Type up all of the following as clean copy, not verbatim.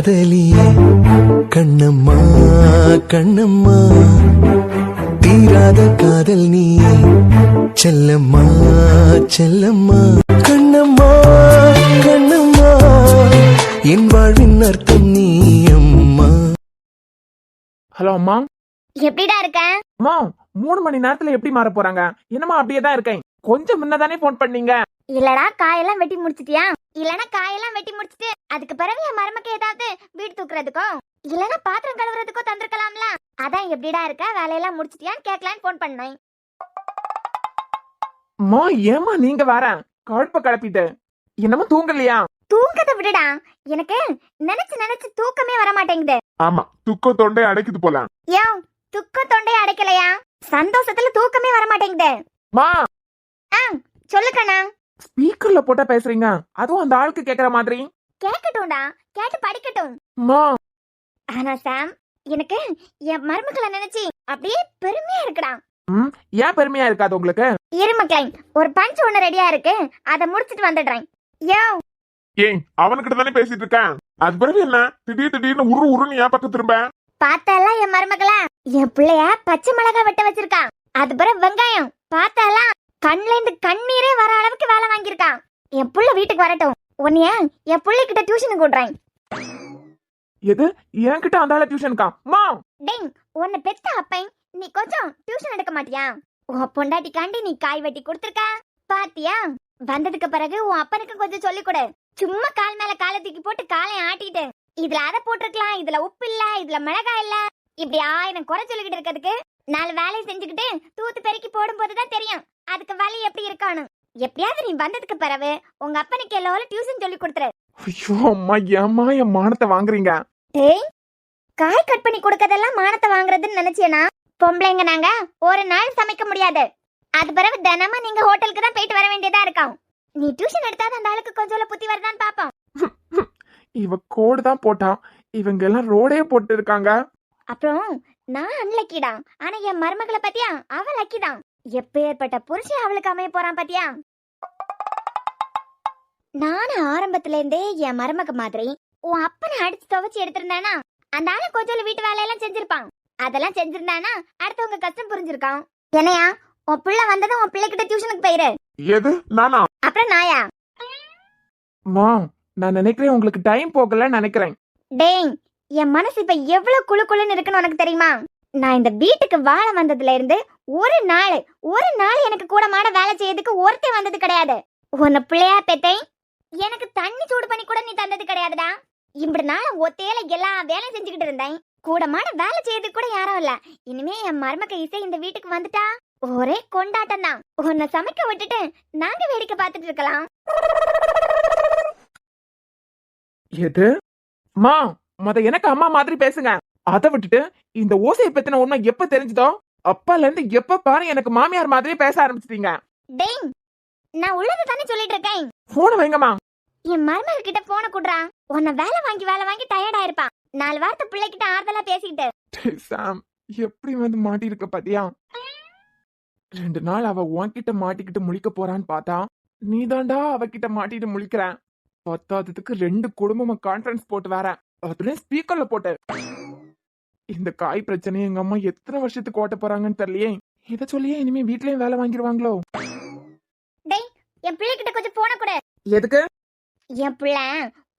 காதலியே கண்ணம்மா கண்ணம்மா தீராத காதல் நீ செல்லம்மா செல்லம்மா கண்ணம்மா கண்ணம்மா என் வாழ்வின் அர்த்தம் நீ அம்மா. ஹலோ அம்மா. எப்படிடா இருக்க? அம்மா 3 மணி நேரத்துல எப்படி மாற போறாங்க? என்னமா அப்படியே தான் இருக்கேன். கொஞ்சம் முன்னதானே போன் பண்ணீங்க. இல்லடா காயெல்லாம் வெட்டி முடிச்சிட்டியா? இல்லனா காயெல்லாம் வெட்டி முடிச்சிட்டு அதுக்கு பிறகு என் மருமக்கு ஏதாவது வீடு தூக்குறதுக்கோ இல்லனா பாத்திரம் கழுவுறதுக்கோ தந்திருக்கலாம்ல. அதான் எப்படிடா இருக்க, வேலையெல்லாம் முடிச்சிட்டியான்னு கேட்கலான்னு போன் பண்ணேன். அம்மா ஏமா நீங்க வர கழுப்ப கிளப்பிட்டு என்னமோ தூங்கலையா? தூங்கத விடுடா, எனக்கு நினைச்சு நினைச்சு தூக்கமே வர மாட்டேங்குது. ஆமா துக்க தொண்டை அடைக்குது போல. யோ துக்க தொண்டை அடைக்கலையா, சந்தோஷத்துல தூக்கமே வர மாட்டேங்குது. மா சொல்லுக்கண்ணா. ஸ்பீக்கர்ல போட்டா பேசுறீங்க, அதுவும் அந்த ஆளுக்கு கேக்குற மாதிரி. கேட்கட்டும்டா, கேட்டு படிக்கட்டும். மா ஆனா சாம், எனக்கு என் மருமகளை நினைச்சு அப்படியே பெருமையா இருக்குடா. ஏன் பெருமையா இருக்காது உங்களுக்கு? இருமக்களை ஒரு பஞ்ச் ஒண்ணு ரெடியா இருக்கு, அதை முடிச்சிட்டு வந்துடுறேன். யோ ஏய் அவனுக்கிட்ட தானே பேசிட்டு இருக்கேன். அது பிறகு என்ன திடீர்னு உருன்னு என் பக்கம் திரும்ப பார்த்தாலாம் என் மருமகளா என் பிள்ளைய பச்சை மிளகா வெட்ட வச்சிருக்கான். அது பிறகு வெங்காயம் பார்த்தாலாம் கண்ணுல இருந்து கண்ணீரே வர அளவுக்கு வேலை வாங்கியிருக்கான். என் புள்ள வீட்டுக்கு வரட்டும், உன்னைய என் பிள்ளைகிட்ட டியூஷனுக்கு விடுறேன். எது என்கிட்ட அந்த ஆள டியூஷனுக்கா? மா டேய், உன்னை பெத்த அப்பன் நீ கொஞ்சம் டியூஷன் எடுக்க மாட்டியா? உன் பொண்டாட்டிக்காண்டி நீ காய் வெட்டி கொடுத்துருக்க பாத்தியா? வந்ததுக்கு பிறகு உன் அப்பனுக்கு கொஞ்சம் சொல்லிக் கொடு. சும்மா கால் மேல காலை தூக்கி போட்டு காலை ஆட்டிட்டு இதுல அதை போட்டிருக்கலாம், இதுல உப்பு இல்ல, இதுல மிளகாய் இல்ல, இப்படி 1000 குறை சொல்லிக்கிட்டு இருக்கிறதுக்கு 4 வேலையை செஞ்சுக்கிட்டு தூத்து பெருக்கி போடும் போதுதான் தெரியும் அதுக்கு வலி எப்படி இருக்கானு. எப்படியாவது நீ வந்ததுக்கு பிறகு உங்க அப்பனுக்கு எல்லோரும் டியூஷன் சொல்லி கொடுத்துரு. ஐயோ அம்மா ஏமா என் மானத்தை வாங்குறீங்க? டேய், காய் கட் பண்ணி கொடுக்கறதெல்லாம் மானத்தை வாங்குறதுன்னு நினைச்சேனா? பொம்பளைங்க நாங்க ஒரு நாள் சமைக்க முடியாது, அது பிறகு தினமும் நீங்க ஹோட்டலுக்கு தான் போயிட்டு வர வேண்டியதா இருக்கும். நீ டியூஷன் எடுத்தாத அந்த ஆளுக்கு கொஞ்சம் புத்தி வருதான்னு பாப்போம். இவ கோடு தான் போட்டா, இவங்க எல்லாம் ரோடே போட்டு இருக்காங்க. அப்புறம் நான் அன்லக்கிடா, ஆனா என் மருமகளை பத்தியா அவ லக்கிதான். எப்பேற்பட்ட புருஷன் அவளுக்கு அமைய போறான் பாத்தியா? நானும் ஆரம்பத்துல இருந்தே என் மருமக மாதிரி உன் அப்பனை அடிச்சு துவைச்சு எடுத்திருந்தானா அந்த ஆளு கொஞ்சம் வீட்டு வேலையெல்லாம் செஞ்சிருப்பான். அதெல்லாம் செஞ்சிருந்தானா அடுத்தவங்க கஷ்டம் புரிஞ்சிருக்கான். என்னையா உன் பிள்ளை வந்ததும் உன் பிள்ளைகிட்ட டியூஷனுக்கு போயிரு. எது நானா? அப்புறம் நாயா? மா நான் நினைக்கிறேன் உங்களுக்கு டைம் போகல நினைக்கிறேன். டேய், என் மனசு இப்ப எவ்வளவு குளு குளுன்னு இருக்குன்னு உனக்கு தெரியுமா? நான் இந்த வீட்டுக்கு வாழ வந்ததுல இருந்து ஒரு நாள் எனக்கு கூட மாட வேலை செய்யறதுக்கு ஒருத்தே வந்தது கிடையாது. உன்னை பிள்ளையா பெத்தேன், எனக்கு தண்ணி சூடு பண்ணி கூட நீ தந்தது கிடையாதுடா. இப்படி நாள் ஒத்தையில எல்லா வேலையும் செஞ்சுக்கிட்டு இருந்தேன், கூட மாட வேலை செய்யறதுக்கு கூட யாரும் இல்ல. இனிமே என் மருமக இசை இந்த வீட்டுக்கு வந்துட்டா ஒரே கொண்டாட்டம் தான். உன்னை சமைக்க விட்டுட்டு நாங்க வேடிக்கை பார்த்துட்டு இருக்கலாம். எது மா மொத எனக்கு அம்மா மாதிரி பேசுங்க. அதை விட்டுட்டு இந்த ஓசையை பத்தின உண்மை எப்ப தெரிஞ்சதோ அப்பால இருந்து எப்ப பாரு எனக்கு மாமியார் மாதிரி பேச ஆரம்பிச்சிட்டீங்க. டேய், நான் உள்ளது தானே சொல்லிட்டு இருக்கேன். போன வைங்கம்மா. என் மருமக கிட்ட போன குடுறா, உன்னை வேலை வாங்கி டயர்டா இருப்பான். 4 வார்த்தை பிள்ளைகிட்ட ஆறுதலா பேசிக்கிட்டு. சாம் எப்படி வந்து மாட்டிருக்க பாத்தியா? 2 நாள் அவ உன்கிட்ட மாட்டிக்கிட்டு முழிக்க போறான்னு பார்த்தா நீதாண்டா அவகிட்ட மாட்டிட்டு முழிக்கிற. பத்தாததுக்கு 2 குடும்பமா கான்ஃபரன்ஸ் போட்டு வேற, அதுலயும் ஸ்பீக்கர்ல போட்டு. இந்த காய் பிரச்சனையை எங்க அம்மா எத்தனை வருஷத்துக்கு ஓட்ட போறாங்கன்னு தெரியலையே. இத சொல்லியே இனிமே வீட்லயும் வேலை வாங்கிடுவாங்களோ? டேய், என் பிள்ளைகிட்ட கொஞ்சம் போன கூட. எதுக்கு? என் பிள்ளை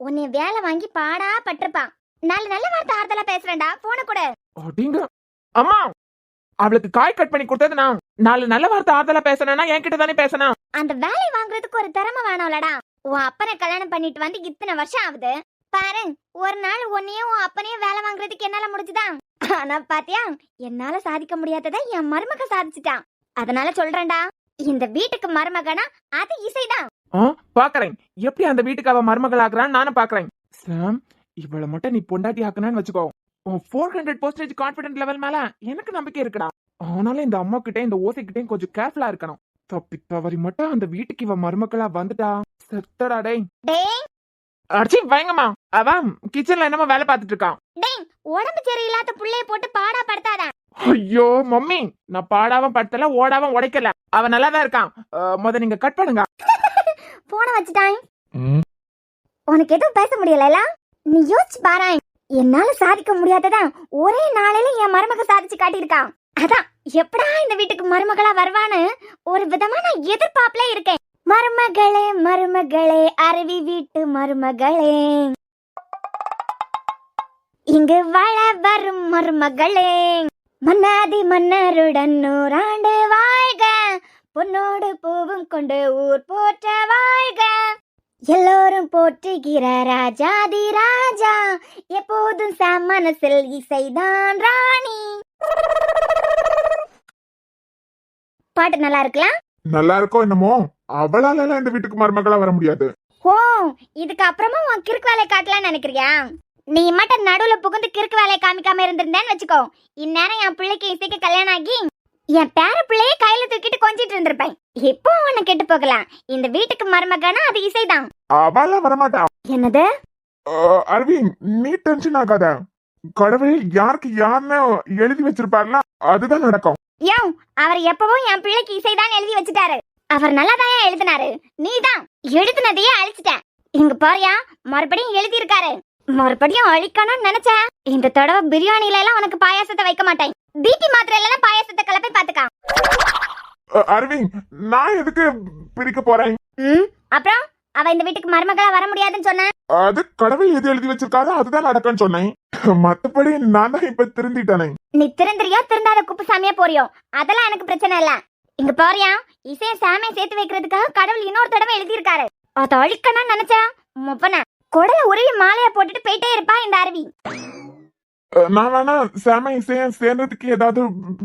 உன்னை வேலை வாங்கி பாடா பட்டிருப்பான். நல்ல வார்த்தை ஆறுதலா பேசுறேன்டா, போன கூட. அப்படிங்க அம்மா, அவளுக்கு காய் கட் பண்ணி கொடுத்தது நான். 4 நல்ல வார்த்தை ஆறுதலா பேசணும்னா என்கிட்ட தானே பேசணும். அந்த வேலை வாங்குறதுக்கு ஒரு திறமை வேணும்லடா. உன் அப்பனை கல்யாணம் பண்ணிட்டு வந்து இத்தனை வருஷம் ஆகுது பாரு, ஒரு நாள் உன்னையும் உன் அப்பனையும் வேலை வாங்குறதுக்கு என்னால முடிஞ்சுதான். ஆனா பாத்தியா, என்னால சாதிக்க முடியாததை என் மருமக சாதிச்சுட்டான். அதனால சொல்றேன்டா, இந்த வீட்டுக்கு மருமகனா அது இசைதான். பாக்குறேன் எப்படி அந்த வீட்டுக்கு அவ மருமகள் ஆக்குறான்னு நானும் பாக்குறேன். சாம், இவளை மட்டும் நீ பொண்டாட்டி ஆக்குனான்னு வச்சுக்கோ, 400% கான்பிடன்ட் லெவல் மேல எனக்கு நம்பிக்கை இருக்குடா. ஆனாலும் இந்த அம்மா கிட்டே இந்த ஓசை கிட்டே கொஞ்சம் கேர்ஃபுல்லா இருக்கணும். தப்பி தவறி மட்டும் அந்த வீட்டுக்கு இவ மருமகளா வந்துட்டா செத்தடா. டேய் அடிச்சி பயங்கம்மா, அவன் கிச்சன்ல என்னமோ வேலை பார்த்துட்டு இருக்கான். டேய், உடம்பு சரியில்லாத புள்ளைய போட்டு பாடா படுத்தாத. ஐயோ மம்மி, நான் பாடாவும் படுத்தல ஓடாவும் உடைக்கல, அவன் நல்லாதான் இருக்கான். முத நீங்க கட் பண்ணுங்க. போன வச்சுட்டான். உனக்கு எதுவும் பேச முடியல? நீ யோசிச்சு பாரேன், என்னால சாதிக்க முடியாததான் ஒரே நாளையில என் மருமக சாதிச்சு காட்டியிருக்கான். அதான் எப்படா இந்த வீட்டுக்கு மருமகளா வருவான்னு ஒரு விதமா நான் எதிர்பார்ப்புல இருக்கேன். மருமகளே மருமகளே அருவி வீட்டு மருமகளே, இங்கு வாழ வரும் மருமகளே, மன்னாதி மன்னருடன் நூறாண்டு வாழ்க, பொன்னோடு பூவும் கொண்டு ஊர் போற்ற வாழ்க, எல்லோரும் போற்றுகிற ராஜாதி ராஜா, எப்போதும் மனசில் இசைதான் ராணி. பாட்டு நல்லா இருக்கலாம். நல்லா இருக்கோ என்னமோ, அவளால எல்லாம் இந்த வீட்டுக்கு மருமகளா வர முடியாது. ஓ, இதுக்கு அப்புறமா உன் கிறுக்கு வேலை காட்டலாம்னு நினைக்கிறியா? நீ மட்டும் நடுவுல புகுந்து கிறுக்கு வேலையை காமிக்காம இருந்திருந்தேன்னு வச்சுக்கோ, இந்நேரம் என் பிள்ளைக்கு இசைக்கு கல்யாணம் ஆகி என் பேர பிள்ளையே கையில தூக்கிட்டு கொஞ்சிட்டு இருந்திருப்பேன். இப்போ உன்னை கெட்டு போகலாம். இந்த வீட்டுக்கு மருமகனா அது இசைதான். அவளா வரமாட்டா. என்னது? அருவி, நீ டென்ஷன் ஆகாத. கடவுள் யாருக்கு யாருன்னு எழுதி வச்சிருப்பாருல, அதுதான் நடக்கும். யோ, அவர் எப்பவும் என் பிள்ளைக்கு இசைதான் எழுதி வச்சுட்டாரு. அவர் நல்லாதான் எழுதினாரு, நீதான் எழுதினதையே அழிச்சிட்ட. இங்க பாரியா, மறுபடியும் எழுதி இருக்காரு. மறுபடியும் அழிக்கணும்னு நினைச்ச இந்த தடவை பிரியாணில எல்லாம் உனக்கு பாயாசத்தை வைக்க மாட்டேன். பிபி மாத்திரையில எல்லாம் பாயாசத்தை கலப்பை பாத்துக்கா. அருவி, நான் எதுக்கு பிரிக்க போறேன்? அப்புறம் அவ இந்த வீட்டுக்கு மருமகளா வர முடியாதுன்னு சொன்ன. அது கடவுள் எது எழுதி வச்சிருக்காரோ அதுதான் நடக்கும்னு சொன்னேன். மத்தபடி நான் தான் இப்ப திருந்திட்டானே. நீ திருந்திரியோ திருந்தாத குப்புசாமியா போறியோ அதெல்லாம் எனக்கு பிரச்சனை இல்ல. இங்க பாரியா, இசைய சாமியை சேர்த்து வைக்கிறதுக்காக கடவுள் இன்னொரு தடவை எழுதி இருக்காரு. அதை அழிக்கணும்னு நினைச்சா முப்பன குடல உருவி மாலையா போட்டுட்டு போயிட்டே இருப்பா இந்த அருவி. நான் வேணா சாம இசைய சேர்றதுக்கு ஏதாவது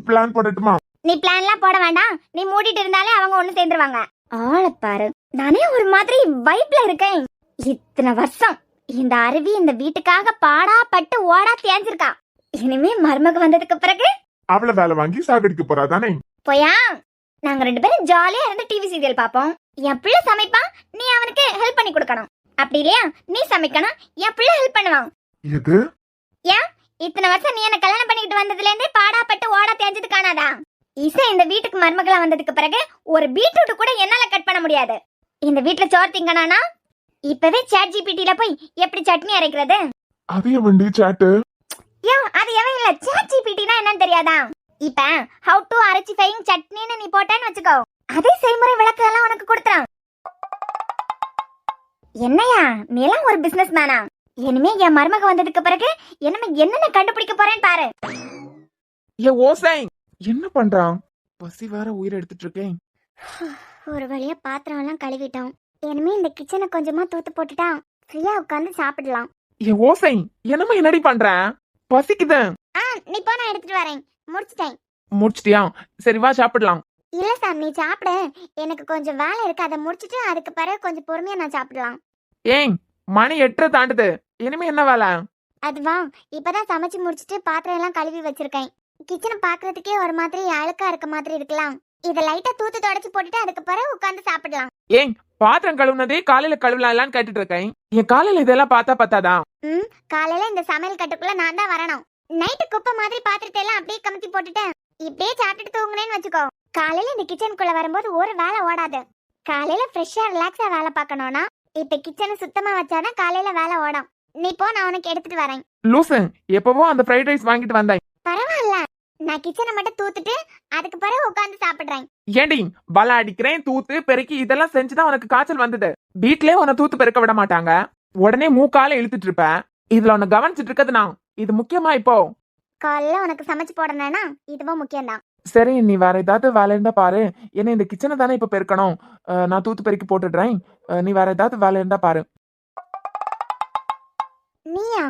பிளான் போடட்டுமா? நீ பிளான் எல்லாம் போட வேண்டாம். நீ மூடிட்டு இருந்தாலே அவங்க ஒண்ணு சேர்ந்துருவாங்க. ஆளை பாரு, நானே ஒரு மாதிரி வைப்ல இருக்கேன். இத்தனை வருஷம் இந்த அருவி இந்த வீட்டுக்காக பாடா பட்டு ஓடா தேஞ்சிருக்கா. இனிமே மருமக வந்ததுக்கு பிறகு அவளை வேலை வாங்கி சாகடிக்க போறா தானே? போயா, நாங்க 2 பேரும் ஜாலியா இருந்து டிவி சீரியல் பாப்போம். என் பிள்ளை சமைப்பான், நீ அவனுக்கு ஹெல்ப் பண்ணி கொடுக்கணும். அப்படி இல்லையா, நீ சமைக்கணும், என் பிள்ளை ஹெல்ப் பண்ணுவான். எது? ஏன் இத்தனை வருஷம் நீ என்ன கல்யாணம் பண்ணிக்கிட்டு வந்ததுல இருந்தே பாடா பட்டு ஓடா தேஞ்சது காணாதா? இசை இந்த வீட்டுக்கு மருமகளா வந்ததுக்கு பிறகு ஒரு பீட்ரூட் கூட என்னால கட் பண்ண முடியாது. இந்த வீட்டுல சோறு திங்கனானா இப்பவே சாட் ஜிபிடில போய் எப்படி சட்னி அரைக்கிறது? அதே வண்டி சாட்டு. ஏன் அது எவன் இல்ல, சாட் ஜிபிடினா என்னன்னு தெரியாதா? இப்ப ஹவ் டு அரைச்சிஃபைங் சட்னின்னு நீ போட்டான்னு வச்சுக்கோ, அதே செய்முறை விளக்கு எல்லாம் உனக்கு கொடுத்துறான். என்னையா, நீ எல்லாம் ஒரு பிசினஸ் மேனா? இனிமே என் மருமக வந்ததுக்கு பிறகு என்னென்ன கண்டுபிடிக்க போறேன்னு பாரு. ஏ ஓசை, என்ன பண்றான்? பசி வேற உயிர் எடுத்துட்டு இருக்கேன். ஒரு வழியா பாத்திரம் எல்லாம் கழுவிட்டோம். இனிமே இந்த கிச்சனை கொஞ்சமா தூத்து போட்டுட்டா ஃப்ரீயா உட்காந்து சாப்பிடலாம். ஏ ஓசை, என்னமா என்னடி பண்ற? பசிக்குது. நீ போ, நான் எடுத்துட்டு வரேன். முடிச்சிட்டேன். முடிச்சிட்டியா? சரி வா சாப்பிடலாம். இல்ல சார், நீ சாப்பிடு. எனக்கு கொஞ்சம் வேலை இருக்கு, அதை முடிச்சிட்டு அதுக்கு பிறகு கொஞ்சம் பொறுமையா நான் சாப்பிடலாம். ஏய், மணி 8 தாண்டுது. இனிமே என்ன வேலை? அதுவா, இப்பதான் சமைச்சு முடிச்சிட்டு பாத்திரம் எல்லாம் கழுவி வச்சிருக்கேன். கிச்சனை பாக்குறதுக்கே ஒரு மாதிரி அழுக்கா இருக்க மாதிரி இருக்கலாம். இத லைட்டா தூத்து தொடச்சு போட்டுட்டு அதுக்கு பிறகு உட்கார்ந்து சாப்பிடலாம். ஏய், பாத்திரம் கழுவுனதே காலையில கழுவலாம்னு கேட்டுட்டு இருக்கேன். என் காலையில இதெல்லாம் பார்த்தா பத்தாதா? காலையில இந்த சமையல் கட்டுக்குள்ள நான் தான் வரணும். நைட்டு குப்பை மாதிரி பாத்திரத்தை எல்லாம் அப்படியே கமுத்தி போட்டுட்டு இப்படியே சாப்பிட்டுட்டு தூங்குனேன்னு வச்சுக்கோ, காலையில இந்த கிச்சனுக்குள்ள வரும்போது ஒரு வேலை ஓடாது. காலையில ஃப்ரெஷ்ஷா ரிலாக்ஸா வேலை பார்க்கணும்னா இப்ப கிச்சனை சுத்தமா வச்சாதான் காலையில வேலை ஓடும். நீ போ, நான் உனக்கு எடுத்துட்டு வரேன். லூசு, எப்பவோ அந்த ஃப்ரைட் ரைஸ் வாங்கிட்டு வந்தேன். பரவாயில்ல, நான் கிச்சனை மட்டும் தூத்துட்டு அதுக்கு பிறகு உட்கார்ந்து சாப்பிடுறேன். ஏண்டி, பல அடிக்கிறேன், தூத்து பெருக்கி இதெல்லாம் செஞ்சுதான் உனக்கு காய்ச்சல் வந்தது. வீட்லயே உன்னை தூத்து பெருக்க விட மாட்டாங்க, உடனே மூக்கால இழுத்துட்டு இருப்ப. இதுல உன்னை கவனிச்சிட்டு இருக்கிறது நான். இது முக்கியமா இப்போ? காலையில உனக்கு சமைச்சு போடணும்னா இதுவும் முக்கியம்தான். சரி, நீ வேற ஏதாவது வேலை இருந்தா பாரு. ஏன்னா இந்த கிச்சனை தானே இப்ப பெருக்கணும். நான் தூத்து பெருக்கி போட்டுடுறேன். நீ வேற ஏதாவது வேலை இருந்தா பாரு. நீயா?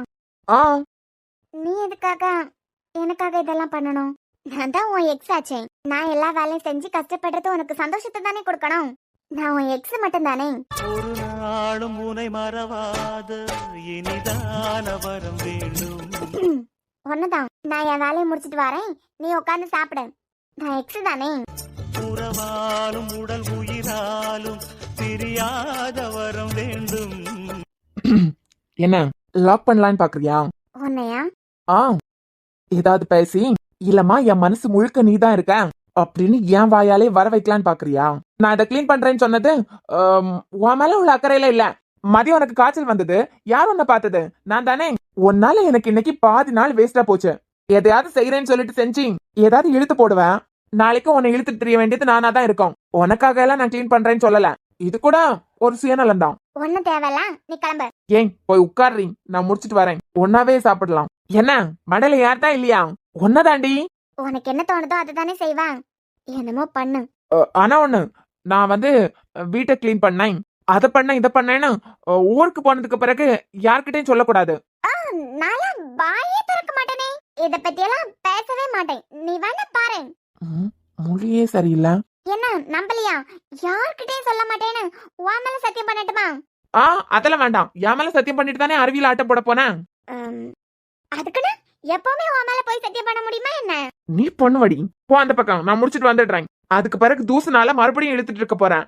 நீ எதுக்காக எனக்காக இதெல்லாம் பண்ணணும்? நான் தான் உன் எக்ஸ் ஆச்சே. நான் எல்லா வேலையும் செஞ்சு கஷ்டப்படுறது உனக்கு சந்தோஷத்தை தானே கொடுக்கணும். நான் உன் எக்ஸ் மட்டும் தானே. ஒரு நாளும் உனை மறவாத இனிதான வரம் வேண்டும். ஒண்ணுதான், நான் என் வேலையை முடிச்சிட்டு வரேன், நீ உட்கார்ந்து சாப்பிடு. நான் எக்ஸ் தானே. உறவாலும் உடல் உயிராலும் பிரியாத வரம் வேண்டும். என்ன லாக் பண்ணலான்னு பாக்குறியா? உன்னையா? ஏதாவது பேசி இல்லம்மா என் மனசு முழுக்க நீதான் இருக்க அப்படின்னு என் வாயாலே வர வைக்கலான்னு பாக்குறியா? நான் இதை கிளீன் பண்றேன்னு சொன்னது உன் மேல உள்ள அக்கறையில இல்ல, மதியம் உனக்கு காய்ச்சல் வந்தது, யார் உன்னை பார்த்தது? நான் தானே. உன்னால எனக்கு இன்னைக்கு பாதி நாள் வேஸ்டா போச்சு. எதையாவது செய்யறேன்னு சொல்லிட்டு செஞ்சு ஏதாவது இழுத்து போடுவேன். நாளைக்கு உன்னை இழுத்துட்டு தெரிய வேண்டியது நானா தான் இருக்கும். உனக்காக எல்லாம் நான் க்ளீன் பண்றேன்னு சொல்லல. இது கூட ஒரு சுயநலம் தான். ஒண்ணும் தேவையில்ல, நீ கிளம்பு. ஏன் போய் உட்கார்றீ, நான் முடிச்சிட்டு வரேன். ஒன்னாவே சாப்பிடலாம். என்ன மடையில யார்தான் இல்லையா? ஒன்னதாண்டி. உனக்கு என்ன தோணுதோ அதுதானே செய்வேன். என்னமோ பண்ணு. ஆனா ஒண்ணு, நான் வந்து வீட்டை கிளீன் பண்ணேன், அதை பண்ண இதை பண்ணேன்னு ஊருக்கு போனதுக்கு பிறகு யார்கிட்டயும் சொல்லக்கூடாது. நான் வாயே திறக்க மாட்டேனே. இத பத்தி எல்லாம் பேசவே மாட்டேன். நீ வேணா பாரு. மொழியே சரியில்லை. என்ன நம்பலையா? யார்கிட்டயும் சொல்ல மாட்டேன்னு உன் மேல சத்தியம் பண்ணட்டுமா? அதெல்லாம் வேண்டாம். என் மேல சத்தியம் பண்ணிட்டு தானே அருவியில் ஆட்டம் போட போனேன். அதுக்குன்னு எப்பவுமே உன் மேல போய் சத்தியம் பண்ண முடியுமா என்ன? நீ பண்ணுவடி. போ அந்த பக்கம், நான் முடிச்சிட்டு வந்துடுறேன். அதுக்கு பிறகு தூசுனால மறுபடியும் இழுத்துட்டு இருக்க போறேன்.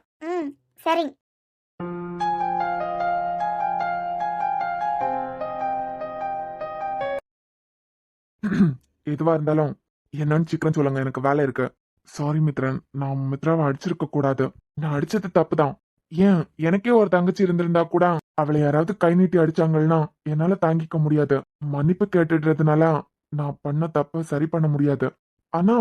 சரி. எதுவா இருந்தாலும் என்னன்னு சீக்கிரம் சொல்லுங்க, எனக்கு வேலை இருக்கு. சாரி மித்ரன், நான் மித்ராவை அடிச்சிருக்க கூடாது. நான் அடிச்சது தப்புதான். ஏன், எனக்கே ஒரு தங்கச்சி இருந்திருந்தா கூட அவளை யாராவது கை நீட்டி அடிச்சாங்கன்னா என்னால தாங்கிக்க முடியாது. மன்னிப்பு கேட்டுடுறதுனால நான் பண்ண தப்ப சரி பண்ண முடியாது. ஆனா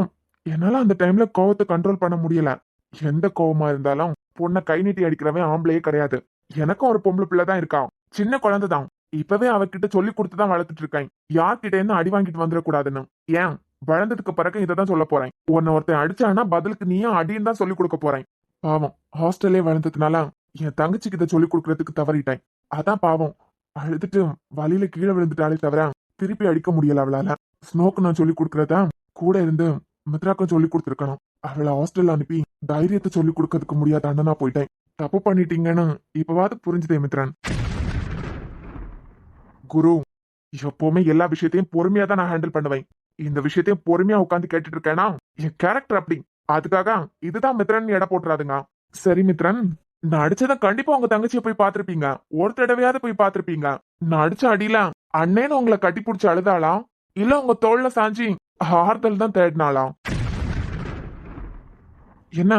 என்னால அந்த டைம்ல கோவத்தை கண்ட்ரோல் பண்ண முடியல. எந்த கோவமா இருந்தாலும் பொண்ணை கை நீட்டி அடிக்கிறவன் ஆம்பளையே கிடையாது. எனக்கும் ஒரு பொம்பளை பிள்ளை தான் இருக்கான், சின்ன குழந்தை தான். இப்பவே அவகிட்ட சொல்லி கொடுத்துதான் வளர்த்துட்டு இருக்கேன், யார்கிட்ட என்ன அடி வாங்கிட்டு வந்துடக்கூடாதுன்னு. ஏன், வளர்ந்ததுக்கு பிறகு இதைதான் சொல்ல போறேன். உன்னை ஒருத்தன் அடிச்சானா பதிலுக்கு நீயும் அடின்னு தான் சொல்லி கொடுக்க போறேன். பாவம், ஹாஸ்டல்லே வளர்ந்ததுனால என் தங்கச்சிக்கு இதை சொல்லி கொடுக்கறதுக்கு தவறிட்டேன். அதான் பாவம் அழுதுட்டு வழியில கீழே விழுந்துட்டாலே தவிர திருப்பி அடிக்க முடியல அவளால. ஸ்னோக்கு நான் சொல்லி கொடுக்கறதா கூட இருந்து மித்ராக்கும் சொல்லி கொடுத்துருக்கணும். அவளை ஹாஸ்டல்ல அனுப்பி தைரியத்தை சொல்லி கொடுக்கறதுக்கு முடியாத அண்ணனா போயிட்டேன். தப்பு பண்ணிட்டீங்கன்னு இப்பவாது புரிஞ்சுதே மித்ரன். குரு, எப்பவுமே எல்லா விஷயத்தையும் பொறுமையா தான் நான் ஹேண்டில் பண்ணுவேன். இந்த விஷயத்தையும் பொறுமையா உட்காந்து கேட்டுட்டு இருக்கேனா, என் கேரக்டர் அப்படி. அதுக்காக இதுதான் மித்ரன் எடை போட்டுறாதுங்க. சரி மித்ரன், நான் அடிச்சத கண்டிப்பா உங்க தங்கச்சியை போய் பாத்திருப்பீங்க. ஒரு தடவையாவது போய் பாத்திருப்பீங்க. நான் அடிச்ச அடியில அண்ணேன்னு உங்களை கட்டி பிடிச்சி அழுதாளா, இல்ல உங்க தோல்ல சாஞ்சி ஆறுதல் தான் தேடினாளா? என்ன,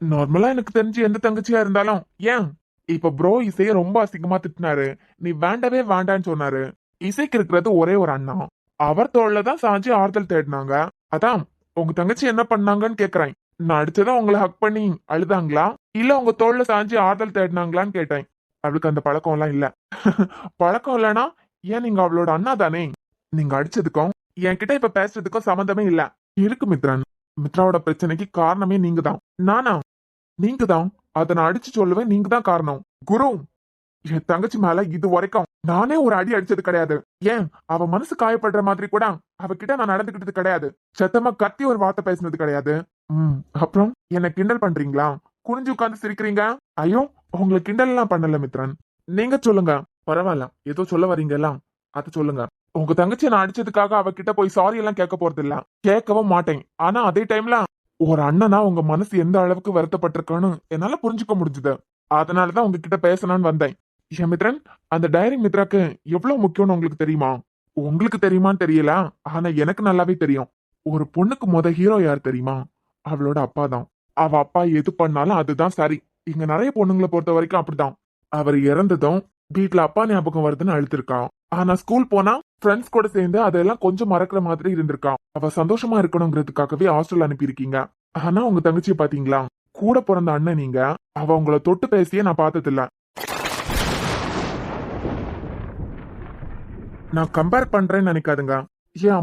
நார்மலா எனக்கு தெரிஞ்சு எந்த தங்கச்சியா இருந்தாலும், ஏன் இப்ப ப்ரோ இசைய ரொம்ப அசிங்கமா திட்டினாரு, நீ வேண்டவே வேண்டான்னு சொன்னாரு. இசைக்கு இருக்கிறது ஒரே ஒரு அண்ணா, அவர் தோல்ல தான் சாஞ்சி ஆறுதல் தேடினாங்க. அதான் உங்க தங்கச்சி என்ன பண்ணாங்கன்னு கேக்குறேன். நான் அடிச்சதா உங்களை ஹக் பண்ணி அழுதாங்களா, இல்ல உங்க தோல்ல சாஞ்சி ஆறுதல் தேடினாங்களான்னு கேட்டேன். அவளுக்கு அந்த பழக்கம் எல்லாம் இல்ல. பழக்கம் இல்லனா ஏன், நீங்க அவளோட அண்ணா தானே. நீங்க அடிச்சதுக்கும் என்கிட்ட இப்ப பேசுறதுக்கும் சம்மந்தமே இல்ல. இருக்கு மித்ரன், மித்ராவோட பிரச்சனைக்கு காரணமே நீங்க தான். நானா? நீங்க தான். அதை நான் அடிச்சு சொல்லுவேன், நீங்க தான் காரணம். குரு, என் தங்கச்சி மேல இது வரைக்கும் நானே ஒரு அடி அடிச்சது கிடையாது. ஏன், அவ மனசு காயப்படுற மாதிரி கூட அவகிட்ட நான் நடந்துகிட்டது கிடையாது. சத்தமா கத்தி ஒரு வார்த்தை பேசினது கிடையாது. அப்புறம் என்ன கிண்டல் பண்றீங்களா? குனிஞ்சு உட்கார்ந்து சிரிக்கிறீங்க. ஐயோ, உங்களை கிண்டல் எல்லாம் பண்ணல மித்ரன். நீங்க சொல்லுங்க, பரவாயில்ல, ஏதோ சொல்ல வரீங்க எல்லாம், அது சொல்லுங்க. உங்க தங்கச்சி நான் அடிச்சதுக்காக அவகிட்ட போய் சாரி எல்லாம் கேட்க போறது இல்ல, கேட்கவும் மாட்டேன். ஆனா அதே டைம்ல ஒரு அண்ணனா உங்க மனசு எந்த அளவுக்கு வருத்தப்பட்டிருக்குன்னு என்னால புரிஞ்சுக்க முடிஞ்சது. அதனாலதான் உங்ககிட்ட பேசணும்னு வந்தேன். என் மித்ரன், அந்த டைரி மித்ராக்கு எவ்வளவு முக்கியம்னு உங்களுக்கு தெரியுமா? உங்களுக்கு தெரியுமான்னு தெரியல, ஆனா எனக்கு நல்லாவே தெரியும். ஒரு பொண்ணுக்கு ஹீரோ யார் தெரியுமா? அவளோட அப்பா தான். அவ அப்பா எது பண்ணாலும் அதுதான் சரி. இங்க நிறைய பொண்ணுங்களை பொறுத்த வரைக்கும் அப்படிதான். அவர் இறந்ததும் வீட்டுல அப்பா ஞாபகம் வருதுன்னு அழுத்திருக்கான். ஆனா ஸ்கூல் போனா ஃப்ரெண்ட்ஸ் கூட சேர்ந்து அதெல்லாம் கொஞ்சம் மறக்கிற மாதிரி இருந்திருக்கான். அவ சந்தோஷமா இருக்கணுங்கிறதுக்காகவே ஹாஸ்டல் அனுப்பியிருக்கீங்க. ஆனா உங்க தங்கச்சியை பாத்தீங்களா? கூட பிறந்த அண்ணன் நீங்க. அவ உங்களை தொட்டு பேசியே நான் பார்த்தது இல்ல. நான் கம்பேர் பண்றேன்னு நினைக்காதுங்க. என்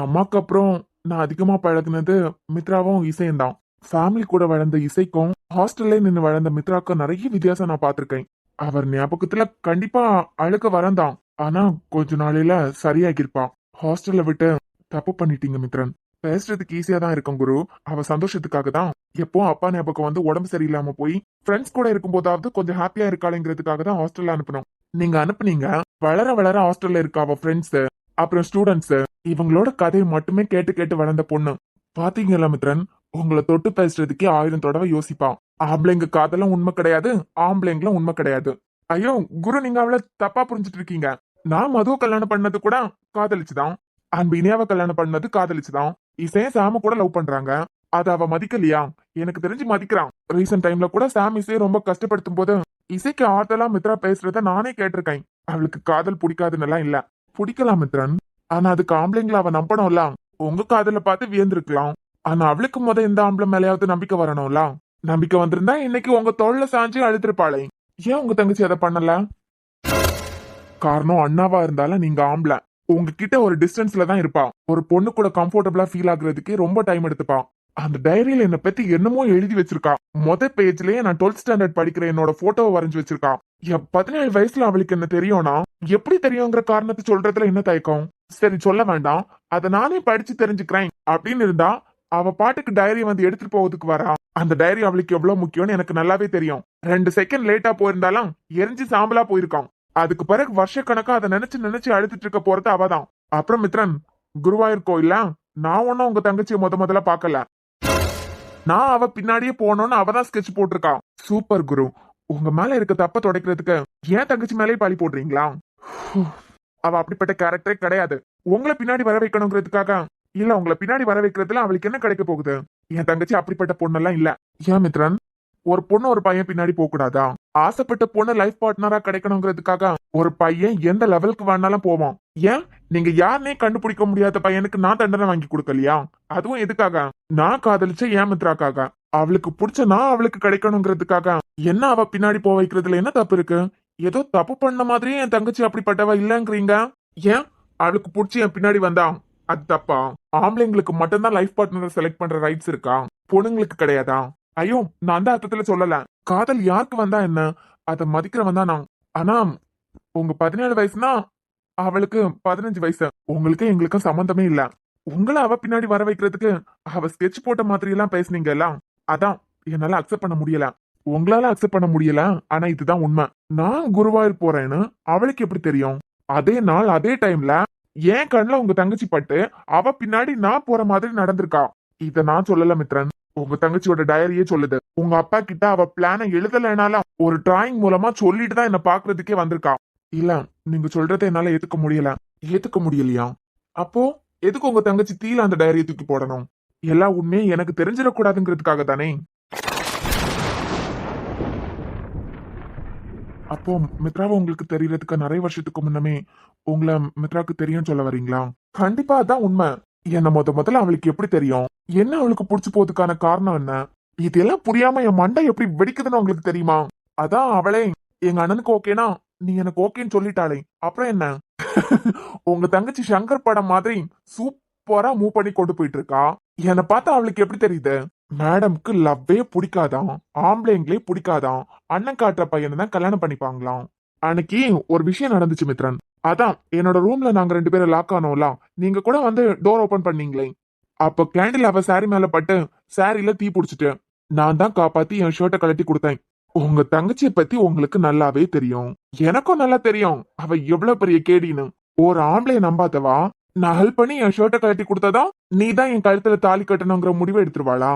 அம்மாக்கு அப்புறம் நான் அதிகமா பழகுனது மித்ராவும் இசையும் தான். ஃபேமிலி கூட வளர்ந்த இசைக்கும் ஹாஸ்டல்ல நின்று வளர்ந்த மித்ராக்கும் நிறைய வித்தியாசம் நான் பார்த்திருக்கேன். அவர் ஞாபகத்துல கண்டிப்பா அழுக்க வரந்தான், ஆனா கொஞ்ச நாளையில சரியாகிருப்பான். ஹாஸ்டல்ல விட்டு தப்பு பண்ணிட்டீங்க மித்ரன். பேசுறதுக்கு ஈஸியா தான் இருக்கும் குரு. அவ சந்தோஷத்துக்காக தான் எப்போ அப்பா ஞாபகம் வந்து உடம்பு சரியில்லாம போய் ஃப்ரெண்ட்ஸ் கூட இருக்கும் போதாவது கொஞ்சம் ஹாப்பியா இருக்காளுங்கிறதுக்காக தான் ஹாஸ்டல்ல அனுப்பணும். நீங்க அனுப்புனீங்க. வளர வளர ஹாஸ்டல்ல இருக்க அவ ஃப்ரெண்ட்ஸ், அப்புறம் ஸ்டூடெண்ட்ஸ், இவங்களோட கதையை மட்டுமே கேட்டு கேட்டு வளர்ந்த பொண்ணு. பாத்தீங்களா மித்ரன், உங்களை தொட்டு பேசுறதுக்கே 1000 தடவை யோசிப்பான். ஆம்பளைங்க காதலும் உண்மை கிடையாது, ஆம்பளைங்களும் உண்மை கிடையாது. ஐயோ குரு, நீங்க அவளை தப்பா புரிஞ்சுட்டு இருக்கீங்க. நான் மதுவை கல்யாணம் பண்ணது கூட காதலிச்சுதான். அன்பு இனியாவை கல்யாணம் பண்ணது காதலிச்சுதான். இசைய சாம கூட லவ் பண்றாங்க. அது அவ மதிக்கலையா? எனக்கு தெரிஞ்சு மதிக்கிறான். ரீசன்ட் டைம்ல கூட சாம் இசையை ரொம்ப கஷ்டப்படுத்தும் போது இசைக்கு ஆறுதலா மித்ரா பேசுறத நானே கேட்டிருக்கேன். அவளுக்கு காதல் பிடிக்காதுன்னு எல்லாம் இல்ல. பிடிக்கலாம் மித்ரன், ஆனா அதுக்கு ஆம்பளைங்களை அவ நம்பணும்ல. உங்க காதல பார்த்து வியந்திருக்கலாம், ஆனா அவளுக்கு எந்த ஆம்பளை மேலேயாவது நம்பிக்கை வரணும்ல. நம்பிக்கை வந்திருந்தா இன்னைக்கு உங்க தோல்ல சாஞ்சு அழுத்திருப்பாளே. ஏன் உங்க தங்கச்சி அதை பண்ணல? காரணம் அண்ணாவா இருந்தாலும் நீங்க ஆம்பளை, உங்ககிட்ட ஒரு டிஸ்டன்ஸ்ல தான் இருப்பா. ஒரு பொண்ணு கூட கம்ஃபர்டபுளா ஃபீல் ஆகுறதுக்கே ரொம்ப டைம் எடுத்துப்பா. அந்த டைரியில என்ன பத்தி என்னமோ எழுதி வச்சிருக்கா. பேஜ்லயே நான் 12th ஸ்டாண்டர்ட் படிக்கிற என்னோட போட்டோவை வரைஞ்சு வச்சிருக்கா. 17 வயசுல அவளுக்கு என்ன தெரியும்னா எப்படி தெரியுங்கிற காரணத்தை சொல்றதுல என்ன தயக்கம்? சரி சொல்ல வேண்டாம், அதை நானே படிச்சு தெரிஞ்சுக்கிறேன் அப்படின்னு இருந்தா அவ பாட்டுக்கு டைரி எடுத்துட்டு போவதுக்கு வரா. அந்த டைரி அவளுக்கு எவ்வளவு முக்கியம்னு எனக்கு நல்லாவே தெரியும். 2 செகண்ட் லேட்டா போயிருந்தாலும் எரிஞ்சு சாம்பலா போயிருக்கான். அதுக்கு பிறகு வருஷக்கணக்கா அதை நினைச்சு நினைச்சு அழுத்துட்டு இருக்க போறது அவதான். அப்புறம் மித்ரன், குருவாயூர் கோயில்ல நான் ஒன்னும் உங்க தங்கச்சியை முதல்ல பாக்கல. நான் அவ பின்னாடியே போனோன்னு அவதான் ஸ்கெட்ச் போட்டிருக்கா. சூப்பர் குரு, உங்க மேல இருக்க தப்ப துடைக்கிறதுக்கு ஏன் தங்கச்சி மேலேயே பழி போடுறீங்களா? அவ அப்படிப்பட்ட கேரக்டரே கிடையாது. உங்களை பின்னாடி வர வைக்கணுங்கிறதுக்காக இல்ல, உங்களை பின்னாடி வர வைக்கிறதுல அவளுக்கு என்ன கிடைக்க போகுது? என் தங்கச்சி அப்படிப்பட்ட பொண்ணெல்லாம் இல்ல. ஏன் மித்ரன், ஒரு பொண்ணு ஒரு பையன் பின்னாடி போக கூடாதா? ஆசைப்பட்ட பொண்ணு லைஃப் பார்ட்னரா கிடைக்கணுங்கிறதுக்காக ஒரு பையன் எந்த லெவலுக்கு வேணாலும் போவான். ஏன் நீங்க யாருனே கண்டுபிடிக்க முடியாத பையனுக்கு நான் தண்டனை வாங்கி கொடுக்கலையா? அதுவும் எதுக்காக? நான் காதலிச்ச ஏன் மித்ராக்காக. அவளுக்கு பிடிச்ச நான் அவளுக்கு கிடைக்கணுங்கிறதுக்காக என்ன அவ பின்னாடி போக வைக்கிறதுல என்ன தப்பு இருக்கு? ஏதோ தப்பு பண்ண மாதிரியே என் தங்கச்சி அப்படிப்பட்டவ இல்லங்கிறீங்க. ஏன் அவளுக்கு பிடிச்சி என் பின்னாடி வந்தா அது தப்பா? ஆம்பளைங்களுக்கு மட்டும்தான் லைஃப் பார்ட்னரை செலக்ட் பண்ற ரைட்ஸ் இருக்கா, பொண்ணுங்களுக்கு கிடையாதா? ஐயோ, நான் அந்த அர்த்தத்துல சொல்லல. காதல் யாருக்கு வந்தா என்ன, அதை மதிக்கிறவன் தான் நான். ஆனா உங்க 17 வயசுனா அவளுக்கு 15 வயசு. உங்களுக்கு எங்களுக்கும் சம்பந்தமே இல்ல. உங்களை அவ பின்னாடி வர வைக்கிறதுக்கு அவ ஸ்கெட்ச் போட்ட மாதிரி எல்லாம் பேசுனீங்கல்ல, அதான் என்னால அக்செப்ட் பண்ண முடியல. உங்களால அக்செப்ட் பண்ண முடியல, ஆனா இதுதான் உண்மை. நான் குருவாயூர் போறேன்னு அவளுக்கு எப்படி தெரியும்? அதே நாள் அதே டைம்ல என் கண்ணுல உங்க தங்கச்சி பட்டு அவ பின்னாடி நான் போற மாதிரி நடந்திருக்கா. இத நான் சொல்லல மித்ரன், உங்க தங்கச்சியோட டைரியே சொல்லுது. உங்க அப்பா கிட்ட அவ பிளான எழுதலைனாலும் ஒரு டிராயிங் மூலமா சொல்லிட்டு தான் என்ன பாக்குறதுக்கே வந்திருக்கா. இல்ல, நீங்க சொல்றதை என்னால ஏத்துக்க முடியலையா? அப்போ எதுக்கு உங்க தங்கச்சி தீல அந்த டைரியை தூக்கி போடணும்? எல்லா உண்மையும் எனக்கு தெரிஞ்சிடக்கூடாதுங்கிறதுக்காக தானே. அப்போ மித்ராவை உங்களுக்கு தெரியறதுக்கு நிறைய வருஷத்துக்கு முன்னமே உங்களை மித்ராக்கு தெரியும் சொல்ல வரீங்களா? கண்டிப்பா அதான் உண்மை. என்ன முதல்ல அவளுக்கு எப்படி தெரியும்? என்ன அவளுக்கு புடிச்சு போறதுக்கான காரணம் என்ன? இதெல்லாம் புரியாம என் மண்டை எப்படி வெடிக்குதுன்னு உங்களுக்கு தெரியுமா? அதான் அவளே எங்க அண்ணனுக்கு ஓகேனா நீ எனக்கு ஓகேன்னு சொல்லிட்டாளே, அப்புறம் என்ன? உங்க தங்கச்சி சங்கர் படம் மாதிரி சூப்பரா மூவ் பண்ணி கொண்டு போயிட்டு இருக்கா. என்னை பார்த்தா அவளுக்கு எப்படி தெரியுது? மேடம்க்கு லவ்வே பிடிக்காதான், ஆம்பளைங்களே பிடிக்காதான், அண்ணன் காட்டுற பையனை தான் கல்யாணம் பண்ணிப்பாங்களாம். அன்னைக்கு ஒரு விஷயம் நடந்துச்சு மித்ரன். அதான் என்னோட ரூம்ல நாங்க 2 பேரும் லாக் ஆனோம்ல, நீங்க கூட டோர் ஓபன் பண்ணீங்களே. அப்ப கேண்டில் அவ சாரி மேல பட்டு சாரியில தீ பிடிச்சிட்டு நான் தான் காப்பாத்தி என் ஷர்ட்டை கழட்டி கொடுத்தேன். உங்க தங்கச்சியை பத்தி உங்களுக்கு நல்லாவே தெரியும், எனக்கும் நல்லா தெரியும் அவ எவ்வளவு பெரிய கேடின்னு. ஒரு ஆம்பளைய நம்பாதவா நான் ஹெல்ப் பண்ணி என் ஷர்ட்டை கழட்டி கொடுத்ததா நீ தான் என் கழுத்துல தாலி கட்டணுங்கிற முடிவை எடுத்துருவாளா?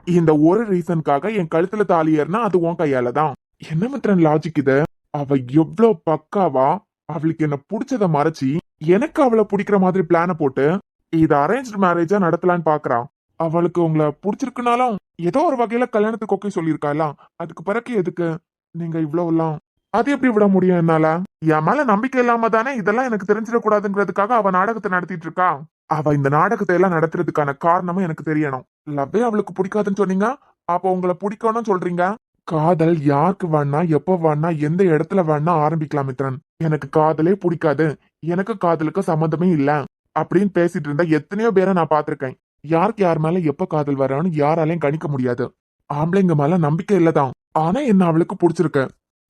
இந்த ஒரு ரீசனுக்காக என் கழுத்துல தாலி ஏறினா அது உன் கையால தான். என்ன மித்ரன் லாஜிக் இது? அவ எவ்வளவு பக்காவா அவளுக்கு என்ன பிடிச்சத மறைச்சி எனக்கு அவளை பிடிக்கிற மாதிரி பிளான போட்டு இது அரேஞ்ச்டு மேரேஜா நடத்தலான்னு பாக்குறா. அவளுக்கு உங்களை பிடிச்சிருக்குனாலும் ஏதோ ஒரு வகையில கல்யாணத்துக்கு ஓகே சொல்லியிருக்காலாம். அதுக்கு பிறகு எதுக்கு நீங்க இவ்வளவு எல்லாம்? அது எப்படி விட முடியும் என்னால? என் மேல நம்பிக்கை இல்லாம தானே இதெல்லாம் எனக்கு தெரிஞ்சிடக்கூடாதுங்கிறதுக்காக அவ நாடகத்தை நடத்திட்டு இருக்கா. அவ இந்த நாடகத்தை எல்லாம் நடத்துறதுக்கான காரணமும் எனக்கு தெரியணும். லவ்வே அவளுக்கு பிடிக்காதுன்னு சொன்னீங்க, அப்ப உங்களை பிடிக்கணும்னு சொல்றீங்க. காதல் யாருக்கு வேணா எப்ப வேணா எந்த இடத்துல வேணா ஆரம்பிக்கலாம் மித்ரன். எனக்கு காதலே பிடிக்காது, எனக்கு காதலுக்கு சம்மந்தமே இல்ல அப்படின்னு பேசிட்டு இருந்தா எத்தனையோ பேரை நான் பாத்திருக்கேன். யாருக்கு யார் மேல எப்ப காதல் வரான்னு யாராலையும் கணிக்க முடியாது. ஆம்பளைங்க மேல நம்பிக்கை இல்லதான், ஆனா என்ன அவளுக்கு பிடிச்சிருக்கு.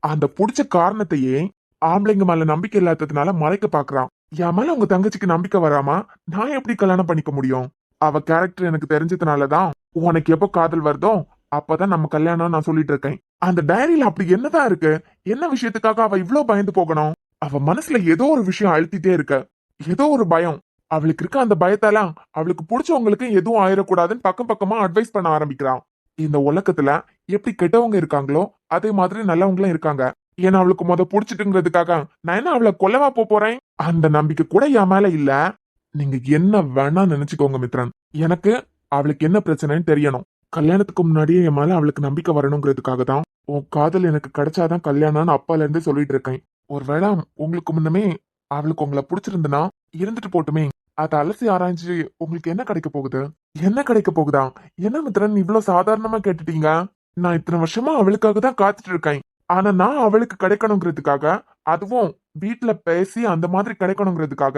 அந்த பிடிச்ச காரணத்தையே ஆம்பளைங்க மேல நம்பிக்கை இல்லாததுனால மறைக்க பாக்குறான். என் மேல உங்க தங்கச்சிக்கு நம்பிக்கை வராம நான் எப்படி கல்யாணம் பண்ணிக்க முடியும்? அவ கேரக்டர் எனக்கு தெரிஞ்சதுனாலதான் உனக்கு எப்ப காதல் வருதோ அப்பதான் நம்ம கல்யாணம் நான் சொல்லிட்டு இருக்கேன். அந்த டைரியில அப்படி என்னதான் இருக்கு? என்ன விஷயத்துக்காக அவ இவ்வளவு பயந்து போகணும்? அவ மனசுல ஏதோ ஒரு விஷயம் அழுத்திட்டே இருக்க, ஏதோ ஒரு பயம். அவளுக்கு இருக்க அந்த பயத்தாலாம் அவளுக்கு பிடிச்சவங்களுக்கு எதுவும் ஆயிடக்கூடாதுன்னு பக்கம் பக்கமா அட்வைஸ் பண்ண ஆரம்பிக்கிறான். இந்த உலகத்துல எப்படி கெட்டவங்க இருக்காங்களோ அதே மாதிரி நல்லவங்களும் இருக்காங்க. ஏன்னா அவளுக்கு பிடிச்சிட்டுங்கிறதுக்காக நான் என்ன அவளை கொல்லவா போறேன்? அந்த நம்பிக்கை கூட என் மேல இல்ல. நீங்க என்ன வேணா நினைச்சுக்கோங்க மித்ரன், எனக்கு அவளுக்கு என்ன பிரச்சனைன்னு தெரியணும். கல்யாணத்துக்கு முன்னாடியே என் மேல அவளுக்கு நம்பிக்கை வரணுங்கிறதுக்காக தான் உன் காதல் எனக்கு கிடைச்சாதான் கல்யாணம்னு அப்பால இருந்தே சொல்லிட்டு இருக்கேன். ஒருவேளை உங்களுக்கு முன்னமே அவளுக்கு உங்களை பிடிச்சிருந்துன்னா இருந்துட்டு போட்டுமே. அதை அலசி ஆராய்ஞ்சு உங்களுக்கு என்ன கிடைக்க போகுது? என்ன கிடைக்க போகுதா? என்ன மித்ரன் இவ்வளவு சாதாரணமா கேட்டுட்டீங்க? நான் இத்தனை வருஷமா அவளுக்காக தான் காத்துட்டு இருக்கேன். ஆனா நான் அவளுக்கு கிடைக்கணுங்கிறதுக்காக, அதுவும் வீட்டுல பேசி அந்த மாதிரி கிடைக்கணுங்கிறதுக்காக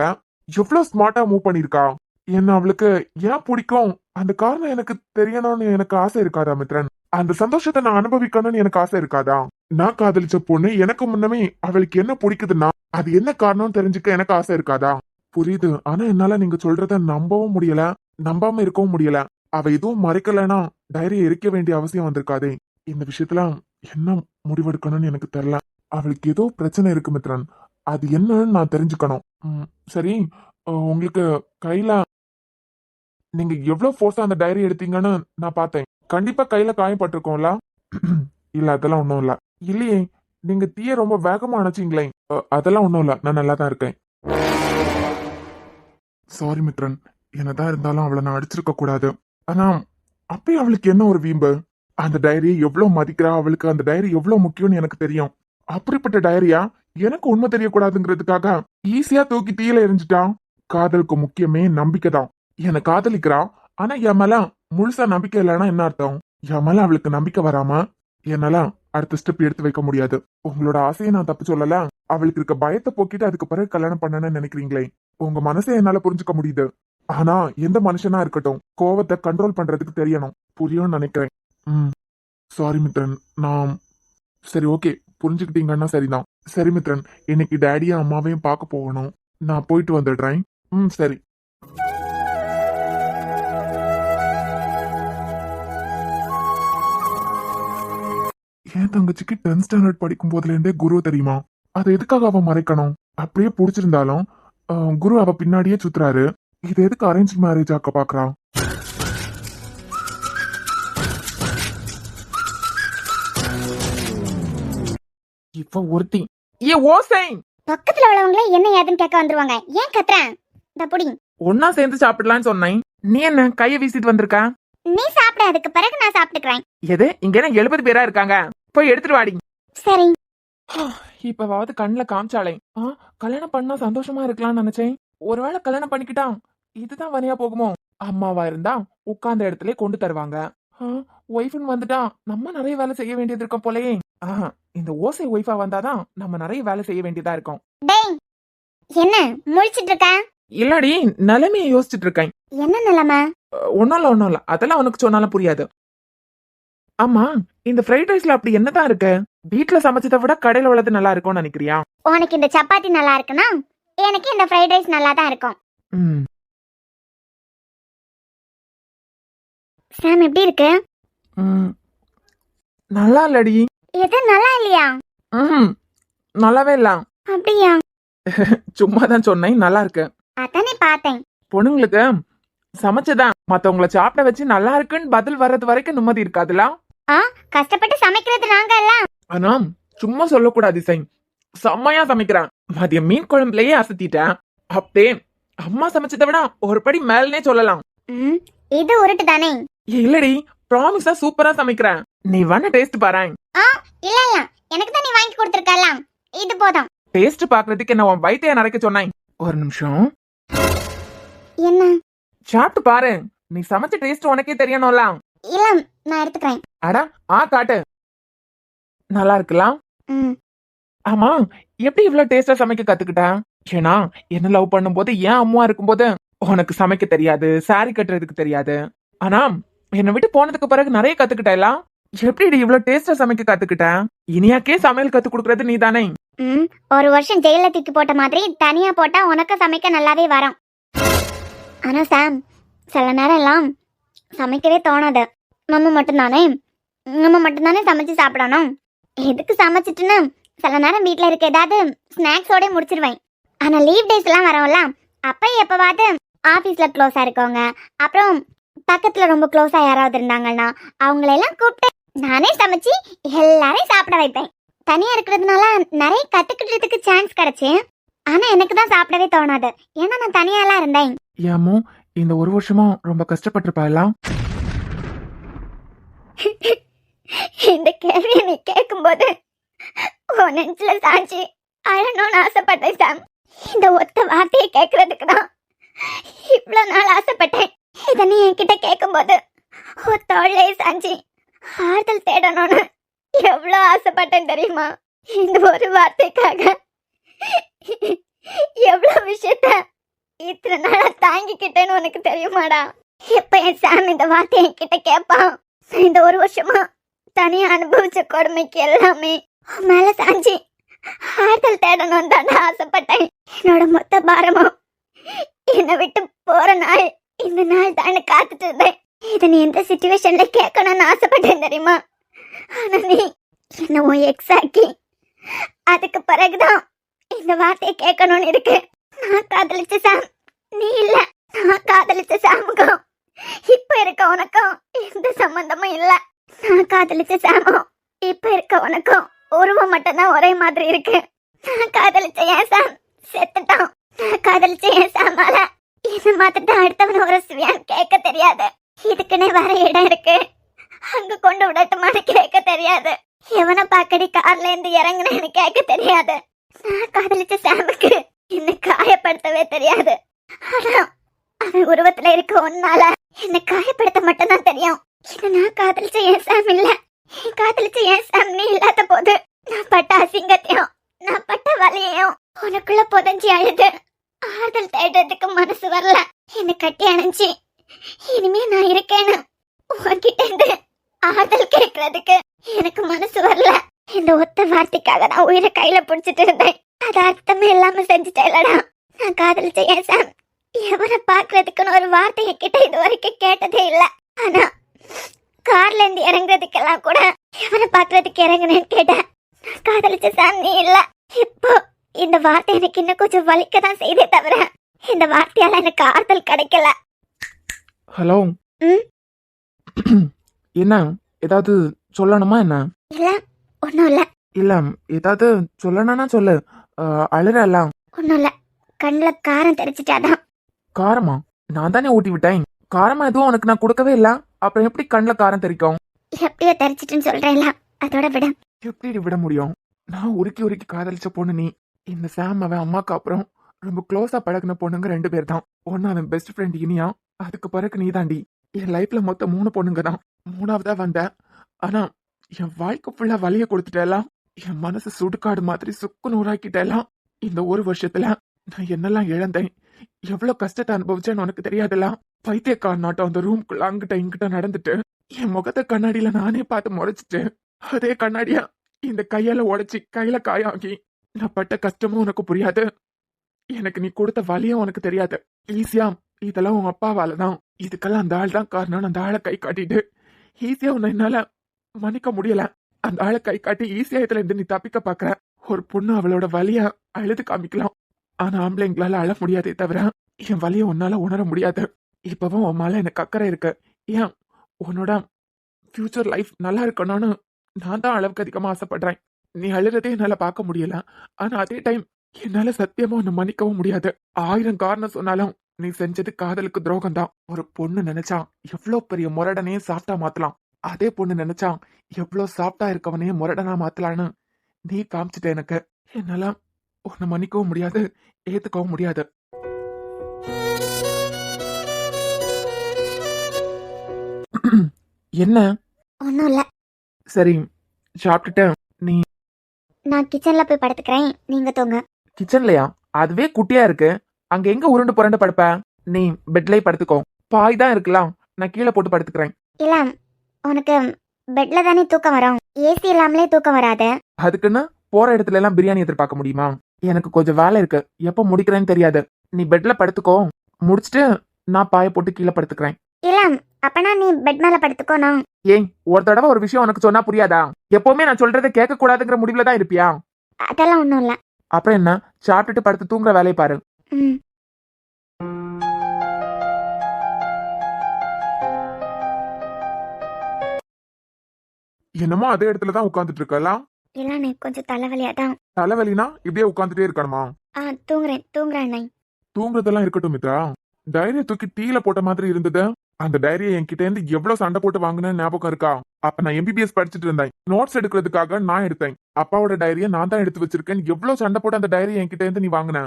எவ்வளவு ஸ்மார்ட்டா மூவ் பண்ணிருக்கா. என்ன அவளுக்கு ஏன் பிடிக்கும் அந்த காரணம் எனக்கு தெரியணும்னு எனக்கு ஆசை இருக்காதா மித்ரன்? அந்த சந்தோஷத்தை நான் அனுபவிக்கணும்னு எனக்கு ஆசை இருக்காதா? நான் காதலிச்ச பொண்ணு எனக்கு முன்னமே அவளுக்கு என்ன பிடிக்குதுன்னா அது என்ன காரணம் தெரிஞ்சுக்க எனக்கு ஆசை இருக்காதா? புரியுது. ஆனா என்னால நீங்க சொல்றத நம்பவும் முடியல, நம்பாம இருக்கவும் முடியல. அவ எதுவும் மறைக்கலனா டைரியை எரிக்க வேண்டிய அவசியம் வந்திருக்காதே. இந்த விஷயத்துல என்ன முடிவெடுக்கணும்னு எனக்கு தெரியல. அவளுக்கு ஏதோ பிரச்சனை இருக்கு மித்ரன், அது என்னன்னு நான் தெரிஞ்சுக்கணும். சரி, உங்களுக்கு கையில நீங்க எவ்வளவு ஃபோர்ஸா அந்த டைரி எடுத்தீங்கன்னு நான் பார்த்தேன். கண்டிப்பா கையில காயப்பட்டிருக்கோம்ல? இல்ல அதெல்லாம் ஒண்ணும் இல்ல. இல்லையே, நீங்க தீய ரொம்ப வேகமா அணைச்சிங்களே. அதெல்லாம் ஒண்ணும் இல்ல, நான் நல்லா தான் இருக்கேன். சாரி மித்ரன், என்னதான் இருந்தாலும் அவளை நான் அடிச்சிருக்க கூடாது. ஆனா அப்பயும் அவளுக்கு என்ன ஒரு வீம்பு? அந்த டைரியை எவ்வளவு மதிக்கிறா, அவளுக்கு அந்த டைரி எவ்வளவு முக்கியம்னு எனக்கு தெரியும். அப்படிப்பட்ட டைரியா எனக்கு உண்மை தெரியக்கூடாதுங்கிறதுக்காக ஈஸியா தூக்கி தீயில எரிஞ்சுட்டா. காதலுக்கு முக்கியமே நம்பிக்கை தான். என்னை காதலிக்கிறா, ஆனா என் மேல முழுசா நம்பிக்கை இல்லைன்னா என்ன அர்த்தம்? என் மேல அவளுக்கு நம்பிக்கை வராம என்னால அடுத்த ஸ்டெப் எடுத்து வைக்க முடியாது. உங்களோட ஆசையை நான் தப்பு சொல்லல. அவளுக்கு இருக்க பயத்தை போக்கிட்டு அதுக்கு பிறகு கல்யாணம் பண்ணணும்னு நினைக்கிறீங்களே, உங்க மனசை என்னால புரிஞ்சுக்க முடியுது. ஆனா எந்த மனுஷனா இருக்கட்டும் கோவத்தை கண்ட்ரோல் பண்றதுக்கு தெரியணும். புரியும்னு நினைக்கிறேன். சாரி மித்ரன். நான் சரி, ஓகே, புரிஞ்சுக்கிட்டீங்கன்னா சரிதான். சரி மித்ரன், இன்னைக்கு டேடியும் அம்மாவையும் பார்க்க போகணும். நான் போயிட்டு வந்துடுறேன். சரி. என் தங்கச்சிக்கு 10th ஸ்டாண்டர்ட் படிக்கும் போதுல இருந்தே குரு தெரியுமா? அதை எதுக்காக அவ மறைக்கணும்? அப்படியே புடிச்சிருந்தாலும் குரு அவ பின்னாடியே சுத்துறாரு. இது எதுக்கு அரேஞ்ச் மேரேஜ் ஆக்க பாக்குறா? இப்ப ஒருத்தி ஏ ஓசை பக்கத்துல உள்ளவங்களே என்ன ஏதுன்னு கேட்க வந்துருவாங்க. ஏன் கத்துறேன்? இந்த புடி. ஒன்னா சேர்ந்து சாப்பிடலாம்னு சொன்னேன். நீ என்ன கைய வீசிட்டு வந்திருக்க? நீ சாப்பிட, அதுக்கு பிறகு நான் சாப்பிட்டுக்கிறேன். எது? இங்க என்ன 70 பேரா இருக்காங்க? போய் எடுத்துட்டு வாடி. சரி. இப்பவாவது கண்ணுல காமிச்சாலே கல்யாணம் பண்ணா சந்தோஷமா இருக்கலாம்னு நினைச்சேன். ஒருவேளை கல்யாணம் பண்ணிக்கிட்டா இதுதான் வரையா போகுமோ? அம்மாவா இருந்தா உட்கார்ந்த இடத்துல கொண்டு தருவாங்க. ஒய்ஃப்னு வந்துட்டா நம்ம நிறைய வேலை செய்ய வேண்டியது இருக்கும் போலயே. இந்த ஓசை ஒய்ஃபா வந்தாதான் நம்ம நிறைய வேலை செய்ய வேண்டியதா இருக்கும். டேய், என்ன முழிச்சிட்டு இருக்க? இல்லடி, நிலைமைய யோசிச்சுட்டு இருக்கேன். என்ன நிலைமை? ஒன்னும் இல்ல அதெல்லாம் உனக்கு சொன்னாலும் புரியாது. ஆமா, இந்த ஃப்ரைட் ரைஸ்ல அப்படி என்னதான் இருக்கு? வீட்டுல சமைச்சதை விட கடையில உள்ளது நல்லா இருக்கும்னு நினைக்கிறியா? உனக்கு இந்த சப்பாத்தி நல்லா இருக்குன்னா எனக்கு இந்த ஃப்ரைட் ரைஸ் நல்லா தான் இருக்கும். சாம், எப்படி இருக்கு? நல்லா இல்லடி. எது நல்லா இல்லையா? நல்லாவே இல்ல. அப்படியா? சும்மா தான் சொன்னேன், நல்லா இருக்கு. அதானே பார்த்தேன். பொண்ணுங்களுக்கு சமைச்சதான் மத்தவங்கள சாப்பிட வச்சு நல்லா இருக்குன்னு பதில் வர்றது வரைக்கும் நிம்மதி இருக்காதுல. கஷ்டப்பட்டு சமைக்கிறது நாங்க இல்ல. ஆனா சும்மா சொல்லக்கூடாது இசை, செம்மையா சமைக்கிறான். மதியம் மீன் குழம்புலயே அசத்திட்டேன். அப்படியே அம்மா சமைச்சதை விட ஒரு படி மேலனே சொல்லலாம். இது உருட்டு தானே? இல்லடி, ப்ராமிஸா சூப்பரா சமைக்கிறேன். நீ வேணா டேஸ்ட் பாரு. இல்ல இல்ல, எனக்கு தான் நீ வாங்கி கொடுத்திருக்கல, இது போதும். டேஸ்ட் பாக்குறதுக்கு என்ன உன் வயித்தைய நரைக்க சொன்னேன்? ஒரு நிமிஷம். என்ன? சாப்பிட்டு பாரு, நீ சமைச்ச டேஸ்ட் உனக்கே தெரியணும்ல. இல்ல, நான் எடுத்துக்கிறேன். அடா காட்டு. நல்லா இருக்கலாம். ஆமா, எப்படி இவ்வளவு டேஸ்டா சமைக்க கத்துக்கிட்ட? ஏன்னா என்ன லவ் பண்ணும் போது ஏன் அம்மா இருக்கும்போது உனக்கு சமைக்க தெரியாது, சாரி கட்டுறதுக்கு தெரியாது. ஆனா என்னை விட்டு போனதுக்கு பிறகு நிறைய கத்துக்கிட்டா. எப்படி இவ்வளவு டேஸ்டா சமைக்க கத்துக்கிட்ட? இனியாக்கே சமையல் கத்து கொடுக்கறது நீ தானே? ஒரு வருஷம் ஜெயில தூக்கி போட்ட மாதிரி தனியா போட்டா உனக்கு சமைக்க நல்லாவே வரும். ஆனா சாம், சில நேரம் எல்லாம் சமைக்கவே தோணாது. நம்ம மட்டும்தானே சமைச்சு சாப்பிடணும். எதுக்கு சமைச்சிட்டுன்னு சில நேரம் வீட்டுல இருக்க ஏதாவது ஸ்நாக்ஸோட முடிச்சிருவேன். ஆனா லீவ் டேஸ் எல்லாம் வரோம்ல, அப்ப எப்பவாவது ஆபீஸ்ல க்ளோஸா இருக்கவங்க, அப்புறம் பக்கத்துல ரொம்ப க்ளோஸா யாராவது இருந்தாங்கன்னா அவங்களெல்லாம் கூப்பிட்டு நானே சமைச்சு எல்லாரையும் சாப்பிட வைப்பேன். தனியா இருக்கிறதுனால நிறைய கத்துக்கிட்டதுக்கு சான்ஸ் கிடைச்சு. ஆனா எனக்கு தான் சாப்பிடவே தோணாது, ஏன்னா நான் தனியா எல்லாம் இருந்தேன். ஏமோ இந்த ஒரு வருஷமா ரொம்ப கஷ்டப்பட்டிருப்பா. இந்த கேள்வியை நீ கேட்கும்போது உன் நெஞ்சில சாஞ்சி அழணும்னு ஆசைப்பட்டேன் சாம். இந்த ஒத்த வார்த்தையை கேட்கறதுக்கு தான் இவ்வளவு நாள் ஆசைப்பட்டேன். இத நீ என்கிட்ட கேட்கும்போது உன் தோள்லே சாஞ்சி ஆறுதல் தேடணும்னு எவ்வளவு ஆசைப்பட்டேன் தெரியுமா? இந்த ஒரு வார்த்தைக்காக எவ்வளவு விஷயத்த இத்தனை நாளா தாங்கிக்கிட்டேன்னு உனக்கு தெரியுமாடா? எப்ப என் சாம் இந்த வார்த்தையை என்கிட்ட கேட்பான், இந்த ஒரு வருஷமா தனியா அனுபவிச்ச கொடுமைக்கு எல்லாமே உன் மேல சாஞ்சி ஆறுதல் தேடணும் தான் ஆசைப்பட்டேன். என்னோட மொத்த பாரமும் என்னை விட்டு போற நாள் இந்த நாள் தான் காத்துட்டு இருந்தேன். இதை நீ எந்த சிச்சுவேஷன்ல கேட்கணும்னு ஆசைப்பட்டேன் தெரியுமா? ஆனா நீ என்ன உன் எக்ஸ் ஆக்கி அதுக்கு பிறகுதான் இந்த வார்த்தையை கேட்கணும்னு இருக்கு. நான் காதலிச்ச சாம் நீ இல்ல, நான் காதலிச்ச சாமுக்கும் இப்ப இருக்க உனக்கும் எந்த சம்பந்தமும் இல்ல. நான் காதலிச்ச சாமும் இப்ப இருக்க உனக்கும் உருவம் மட்டும்தான் ஒரே மாதிரி இருக்கு. நான் காதலிச்ச என் சாம் செத்துட்டான். நான் காதலிச்ச என் சாமால இந்த மாதிரி தான் அடுத்தவன ஒரு சுவியான் கேட்க தெரியாது. இதுக்குன்னே வேற இடம் இருக்கு, அங்க கொண்டு விடட்டுமான்னு கேட்க தெரியாது. எவனை பாக்கடி கார்ல இருந்து இறங்குனேன்னு கேட்க தெரியாது. நான் காதலிச்ச சாமுக்கு என்ன காயப்படுத்தவே தெரியாது. ஆனா அவன் உருவத்துல இருக்க ஒன்னால என்ன காயப்படுத்த மட்டும்தான் தெரியும். இது நான் காதலிச்ச என் சாம் இல்ல. என் காதலிச்ச என் சாம் நீ இல்லாத போது நான் பட்ட அசிங்கத்தையும் நான் பட்ட வலியையும் உனக்குள்ள புதஞ்சி அழுது ஆறுதல் தேடுறதுக்கு மனசு வரல. என்ன கட்டி அணைஞ்சி இனிமே நான் இருக்கேன்னு உன்கிட்ட இருந்து ஆறுதல் கேட்கறதுக்கு எனக்கு மனசு வரல. இந்த ஒத்த வார்த்தைக்காக நான் உயிரை கையில புடிச்சிட்டு இருந்தேன். அது அர்த்தமே இல்லாம செஞ்சுட்டேலடா. நான் காதலிச்ச என் சாம் எவனை பாக்குறதுக்குன்னு ஒரு வார்த்தையை கிட்ட இது வரைக்கும் கேட்டதே இல்ல. ஆனா கார்ல இருந்து இறங்குறதுக்கெல்லாம் கூட எவனை பாக்குறதுக்கு இறங்குனேன்னு கேட்டேன். நான் காதலிச்ச சாம் நீ இல்ல. இப்போ இந்த வார்த்தை எனக்கு இன்னும் கொஞ்சம் வலிக்கதான் செய்தே தவிர இந்த வார்த்தையால எனக்கு ஆறுதல் கிடைக்கல. ஹலோ. ம்? என்ன ஏதாவது சொல்லணுமா என்ன? இல்ல ஒன்னும் இல்ல. இல்ல ஏதாவது சொல்லணும்னா சொல்லு. அழுறலாம். ஒன்னும் இல்ல, கண்ணுல காரம் தெரிச்சிட்டாதான். காரமா? நான் தானே ஊட்டி விட்டேன். காரமா எதுவும் உனக்கு நான் கொடுக்கவே இல்ல. அப்புறம் எப்படி கண்ணுல காரம் தெரிக்கும்? எப்படியோ தெரிச்சிட்டுன்னு சொல்றேன்ல, அதோட விட. எப்படி விட முடியும்? நான் உருக்கி உருக்கி காதலிச்ச பொண்ணு நீ. இந்த சாம் அவன் அம்மாக்கு அப்புறம் ரொம்ப க்ளோஸா பழகின பொண்ணுங்க 2 பேர் தான். ஒன்னு அவன் பெஸ்ட் ஃப்ரெண்ட் இனியா, அதுக்கு பிறகு நீ தாண்டி. என் லைஃப்ல மொத்தம் 3 பொண்ணுங்க தான். 3ஆவதா வந்த. ஆனா என் வாழ்க்கை ஃபுல்லா வலிய கொடுத்துட்டேலாம். என் மனசு சுடுகாடு மாதிரி சுக்கு நூறாக்கிட்டேலாம். இந்த ஒரு வருஷத்துல நான் என்னெல்லாம் இழந்தேன், எவ்வளவு கஷ்டத்தை அனுபவிச்சேன்னு உனக்கு தெரியாதுலாம். பைத்தியக்காரனாட்டம் அந்த ரூம்குள்ள அங்கிட்ட இங்கிட்ட நடந்துட்டு என் முகத்தை கண்ணாடியில நானே பார்த்து முறைச்சிட்டு அதே கண்ணாடியா இந்த கையால உடைச்சி கையில காயாகி நான் பட்ட கஷ்டமும் உனக்கு புரியாது. எனக்கு நீ கொடுத்த வலியும் உனக்கு தெரியாது. ஈஸியா இதெல்லாம் உன் அப்பாவால தான், இதுக்கெல்லாம் அந்த ஆள் தான் காரணம். அந்த ஆளை கை காட்டிட்டு ஈஸியா உன்னை என்னால மன்னிக்க முடியல. அந்த ஆளை கை காட்டி ஈஸியா இதுல இருந்து நீ தப்பிக்க பாக்குற. ஒரு பொண்ணு அவளோட வலிய அழுது காமிக்கலாம், ஆனா ஆம்பளைங்களால அழ முடியாதே தவிர என் வலிய உன்னால உணர முடியாது. இப்பவும் உன் மேல எனக்கு அக்கறை இருக்கு. ஏன் உன்னோட ஃபியூச்சர் லைஃப் நல்லா இருக்கணும்னு நான் தான் அளவுக்கு அதிகமா ஆசைப்படுறேன். நீ அழுறதே என்னால பார்க்க முடியல. ஆனா அதே டைம் என்னால சத்தியமா உன்னை மன்னிக்கவும் முடியாது. 1000 காரணம் சொன்னாலும் நீ செஞ்சது காதலுக்கு துரோகம் தான். ஒரு பொண்ணு நினைச்சா எவ்வளவு பெரிய முரடனையே சாஃப்டா மாத்தலாம். அதே பொண்ணு நினைச்சா எவ்வளவு சாஃப்டா இருக்கவனையே முரடனா மாத்தலான்னு நீ காமிச்சிட்ட எனக்கு. என்னால உன்னை மன்னிக்கவும் முடியாது, ஏத்துக்கவும் முடியாது. என்ன? ஒன்னும் இல்ல. சரி, சாப்பிட்டுட்டு நீ நான் கிச்சன்ல போய் படுத்துக்கிறேன், நீங்க தூங்க. கிச்சன்லயா? அதுவே குட்டியா இருக்கு, அங்க எங்க உருண்டு புரண்டு படுப்ப? நீ பெட்லயே படுத்துக்கோ. பாய் தான் இருக்கலாம், நான் கீழே போட்டு படுத்துக்கிறேன். இல்ல, உனக்கு பெட்ல தானே தூக்கம் வரும், ஏசி இல்லாமலே தூக்கம் வராது. அதுக்குன்னு போற இடத்துல எல்லாம் பிரியாணி எதிர்பார்க்க முடியுமா? எனக்கு கொஞ்சம் வேலை இருக்கு, எப்ப முடிக்கிறேன்னு தெரியாது. நீ பெட்ல படுத்துக்கோ, முடிச்சிட்டு நான் பாய போட்டு கீழே படுத்துக்கிறேன். இல்ல, அப்பனா நீ பெட் மேல படுத்துக்கோணும். ஏய், ஒரு தடவை ஒரு விஷயம் உனக்கு சொன்னா புரியாதா? எப்பவுமே நான் சொல்றதை கேட்க கூடாதுங்கிற முடிவுல தான் இருப்பியா? அதெல்லாம் ஒண்ணும் இல்ல. அப்புறம் என்ன, சாப்பிட்டுட்டு படுத்து தூங்குற வேலையை பாரு. ம். என்னமோ அதே இடத்துல தான் உட்கார்ந்துட்டு இருக்கலாம். இல்ல, எனக்கு கொஞ்சம் தலைவலியா தான். தலைவலினா இப்படியே உட்கார்ந்துட்டே இருக்கணுமா? தூங்குறேன் அண்ணா. தூங்குறதெல்லாம் இருக்கட்டும் மித்ரா, டைரியை தூக்கி டீல போட்ட மாதிரி இருந்தது. அந்த டைரியை என்கிட்ட இருந்து எவ்வளவு சண்டை போட்டு வாங்கின ஞாபகம் இருக்கா? அப்ப நான் எம்பிபிஎஸ் படிச்சுட்டு இருந்தேன். நோட்ஸ் எடுக்கிறதுக்காக நான் எடுத்தேன். அப்பாவோட டைரியை நான் தான் எடுத்து வச்சிருக்கேன். எவ்வளவு சண்டை போட்டு அந்த டைரி என்கிட்ட இருந்து நீ வாங்கின?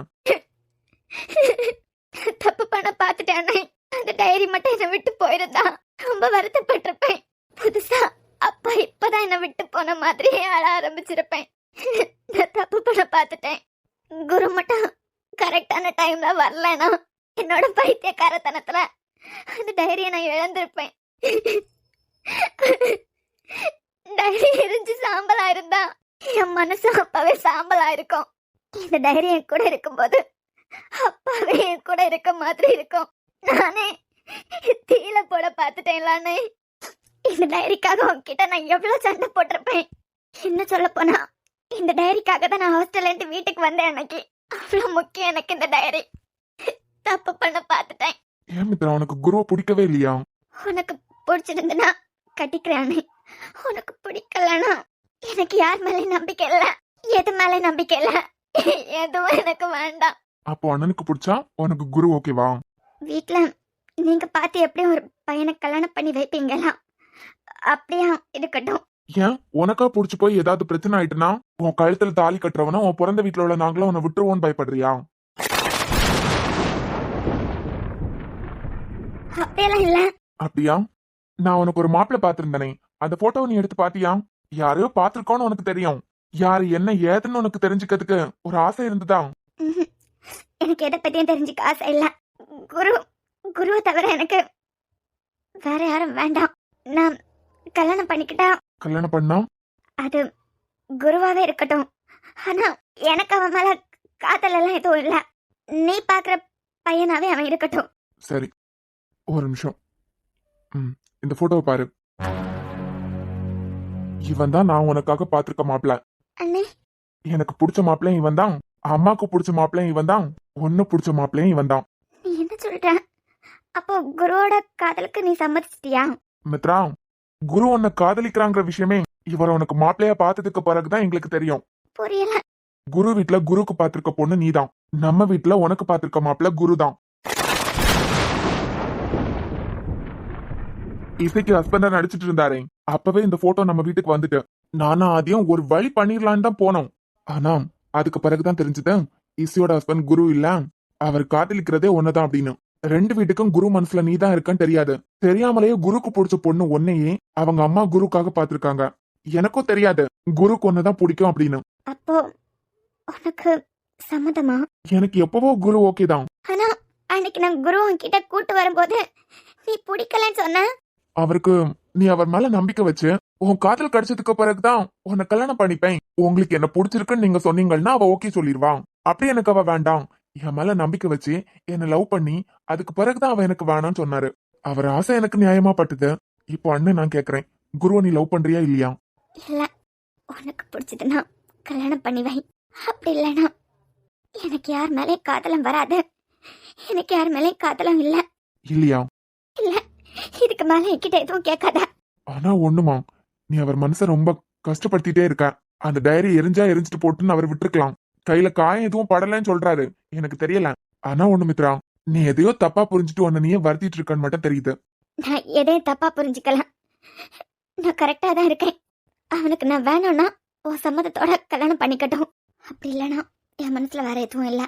தப்பு பண்ண பார்த்துட்டேனே. அந்த டைரி மட்டும் என்னை விட்டு போயிருந்தா ரொம்ப வருத்தப்பட்டிருப்பேன். புதுசா அப்பா இப்பதான் என்னை விட்டு போன மாதிரியே ஆள ஆரம்பிச்சிருப்பேன். நான் தப்பு பண்ண பார்த்துட்டேன். குரு மட்டும் கரெக்டான டைம்ல வரலனா என்னோட பைத்தியக்காரத்தனத்துல அந்த டைரியை நான் இழந்திருப்பேன். டைரி எரிஞ்சு சாம்பலா இருந்தா என் மனசு அப்பவே சாம்பலா இருக்கும். இந்த டைரி என் கூட இருக்கும்போது அப்பாவே என் கூட இருக்க மாதிரி இருக்கும். நானே தீல போட பார்த்துட்டேன்லான்னு இந்த டைரிக்காக உன்கிட்ட நான் எவ்வளவு சண்டை போட்டிருப்பேன். என்ன சொல்ல போனா இந்த டைரிக்காக தான் நான் ஹாஸ்டல்ல இருந்து வீட்டுக்கு வந்தேன். எனக்கு அவ்வளவு முக்கியம் எனக்கு இந்த டைரி. தப்பு பண்ண பார்த்துட்டேன். ஏன் மித்ரா, உனக்கு குருவை பிடிக்கவே இல்லையா? உனக்கு பிடிச்சிருந்துன்னா கட்டிக்கிறானே, உனக்கு பிடிக்கலனா எனக்கு யார் மேலே நம்பிக்கை இல்ல, எது மேலே நம்பிக்கை இல்ல, எதுவும் எனக்கு வேண்டாம். அப்போ அண்ணனுக்கு பிடிச்சா உனக்கு குரு ஓகேவா? வீட்ல நீங்க பார்த்து எப்படியும் ஒரு பையனை கல்யாணம் பண்ணி வைப்பீங்களா? அப்படியா இருக்கட்டும். ஏன் உனக்கா புடிச்சு போய் ஏதாவது பிரச்சனை ஆயிட்டுனா உன் கழுத்துல தாலி கட்டுறவனா உன் பிறந்த வீட்டுல உள்ள நாங்களும் உன்னை விட்டுருவோன்னு பயப்படுறியா? அப்படியெல்லாம் இல்ல. அப்படியா? நான் உனக்கு ஒரு மாப்பிள்ளை பாத்திருந்தனே, அந்த போட்டோவை நீ எடுத்து பாத்தியா? யாரையோ பாத்திருக்கோன்னு உனக்கு தெரியும். யாரு என்ன ஏதுன்னு உனக்கு தெரிஞ்சுக்கிறதுக்கு ஒரு ஆசை இருந்துதா? ம்ஹும். எனக்கு எதை பத்தியும் தெரிஞ்சுக்க ஆசை இல்ல. குருவை தவிர எனக்கு வேற யாரும் வேண்டாம். நான் கல்யாணம் பண்ணிக்கிட்டா கல்யாணம் பண்ணா அது குருவாவே இருக்கட்டும். ஆனா எனக்கு அவன் மேல காதல் எல்லாம் எதுவும் இல்ல. நீ பாக்குற பையனாவே அவன் இருக்கட்டும். சரி, ஒரு நிமிஷம். இந்த போட்டோவை பாரு. இவன் தான் நான் உனக்காக பாத்திருக்க மாப்பிள்ள. அண்ணே, எனக்கு பிடிச்ச மாப்பிள்ளையும் இவன் தான், அம்மாக்கு பிடிச்ச மாப்பிள்ளையும் இவன் தான், ஒன்னு பிடிச்ச மாப்பிள்ளையும் இவன் தான். நீ என்ன சொல்ற? அப்போ குருவோட காதலுக்கு நீ சம்மதிச்சிட்டியா? மித்ரா, குரு உன்னை காதலிக்கிறாங்கிற விஷயமே இவரை உனக்கு மாப்பிள்ளையா பார்த்ததுக்கு பிறகுதான் எங்களுக்கு தெரியும். புரியல. குரு வீட்டுல குருக்கு பாத்திருக்க பொண்ணு நீதான், நம்ம வீட்டுல உனக்கு பாத்திருக்க மாப்பிள்ள குரு தான். இசைக்கு ஹஸ்பண்டா நடிச்சிட்டு இருந்தாரே, அப்பவே இந்த போட்டோ நம்ம வீட்டுக்கு வந்துட்டு நானா ஆதியம் ஒரு வழி பண்ணிடலான்னு தான் போனோம். ஆனா அதுக்கு பிறகுதான் தெரிஞ்சது இசையோட ஹஸ்பண்ட் குரு இல்ல, அவர் காதலிக்கிறதே ஒன்னதான் அப்படின்னு. ரெண்டு வீட்டுக்கும் குரு மனசுல நீதான் இருக்கன்னு தெரியாது. தெரியாமலேயே குருக்கு பிடிச்ச பொண்ணு ஒன்னையே அவங்க அம்மா குருக்காக பாத்திருக்காங்க. எனக்கும் தெரியாது குருக்கு ஒன்னதான் பிடிக்கும் அப்படின்னு. அப்போ உனக்கு சம்மதமா? எனக்கு எப்பவோ குரு ஓகே தான். ஆனா அன்னைக்கு நான் குரு கிட்ட கூட்டு வரும்போது நீ பிடிக்கலன்னு சொன்ன. அவருக்கு நீ அவர் மேல நம்பிக்கை வச்சு உன் காதல் கிடைச்சதுக்கு பிறகுதான் உன்னை கல்யாணம் பண்ணிப்பேன், உங்களுக்கு என்ன பிடிச்சிருக்குன்னு நீங்க சொன்னீங்கன்னா அவ ஓகே சொல்லிடுவான். அப்படி எனக்கு அவ வேண்டாம், என் மேல நம்பிக்கை வச்சு என்ன லவ் பண்ணி அதுக்கு பிறகுதான் அவ எனக்கு வேணாம்னு சொன்னாரு. அவர் ஆசை எனக்கு நியாயமா பட்டுது. இப்போ அண்ணன் நான் கேக்குறேன், குருவை நீ லவ் பண்றியா இல்லையா? இல்ல, உனக்கு பிடிச்சதுன்னா கல்யாணம் பண்ணி வை. அப்படி இல்லைன்னா எனக்கு யார் மேலே காதலம் வராது. எனக்கு யார் மேலே காதலம் இல்ல. இல்லையா? இல்ல, இதுக்கு மேல என்கிட்ட எதுவும் கேட்காத. ஆனா ஒண்ணுமா, நீ அவர் மனசை ரொம்ப கஷ்டப்படுத்திட்டே இருக்க. அந்த டைரி எரிஞ்சா எரிஞ்சிட்டு போட்டுன்னு அவர் விட்டுருக்கலாம். கையில காயம் எதுவும் படலன்னு சொல்றாரு, எனக்கு தெரியல. ஆனா ஒண்ணு மித்ரா, நீ எதையோ தப்பா புரிஞ்சுட்டு உன்னை நீயே வருத்திட்டு இருக்கன்னு மட்டும் தெரியுது. நான் எதையும் தப்பா புரிஞ்சுக்கலாம். நான் கரெக்டா தான் இருக்கேன். அவனுக்கு நான் வேணும்னா உன் சம்மதத்தோட கல்யாணம் பண்ணிக்கட்டும். அப்படி இல்லைன்னா என் மனசுல வேற எதுவும் இல்ல.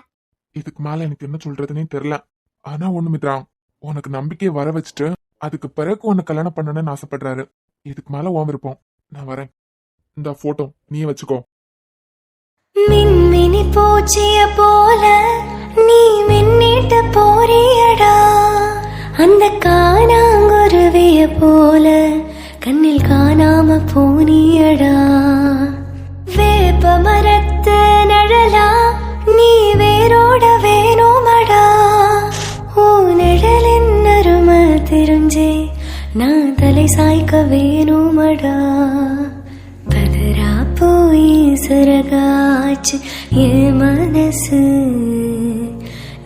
இதுக்கு மேல எனக்கு என்ன சொல்றதுன்னே தெரியல. ஆனா ஒண்ணு மித்ரா, உனக்கு நம்பிக்கையை வர வச்சுட்டு அதுக்கு பிறகு உன்னை கல்யாணம் பண்ணணும்னு ஆசைப்படுறாரு. இதுக்கு மேல உன் விருப்பம். நான் வரேன். இந்த போட்டோ நீயே வச்சுக்கோ. மின்மினி பூச்சிய போல நீ மின்னிட்டு போறியடா, அந்த காணாங்குருவிய போல கண்ணில் காணாம போனியடா. வேப்ப மரத்து நிழலா நீ வேரோட வேணுமடா, ஓ நிழலின் அருமை தெரிஞ்சே நான் தலை சாய்க்க வேணுமடா. பதரா போய் சரகாச்சு என் மனசு,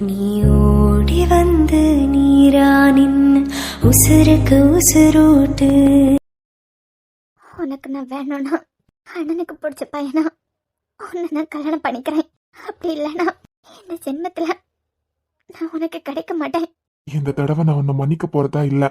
நீ ஓடி வந்து நீரா நின்னு உசுருக்கு உசுரூட்டு. உனக்கு நான் வேணும்னா அண்ணனுக்கு பிடிச்ச பையனா உன்னை நான் கல்யாணம் பண்ணிக்கிறேன். அப்படி இல்லைன்னா இந்த ஜென்மத்துல நான் உனக்கு கிடைக்க மாட்டேன். இந்த தடவை நான் உன்னை மன்னிக்க போறதா இல்ல.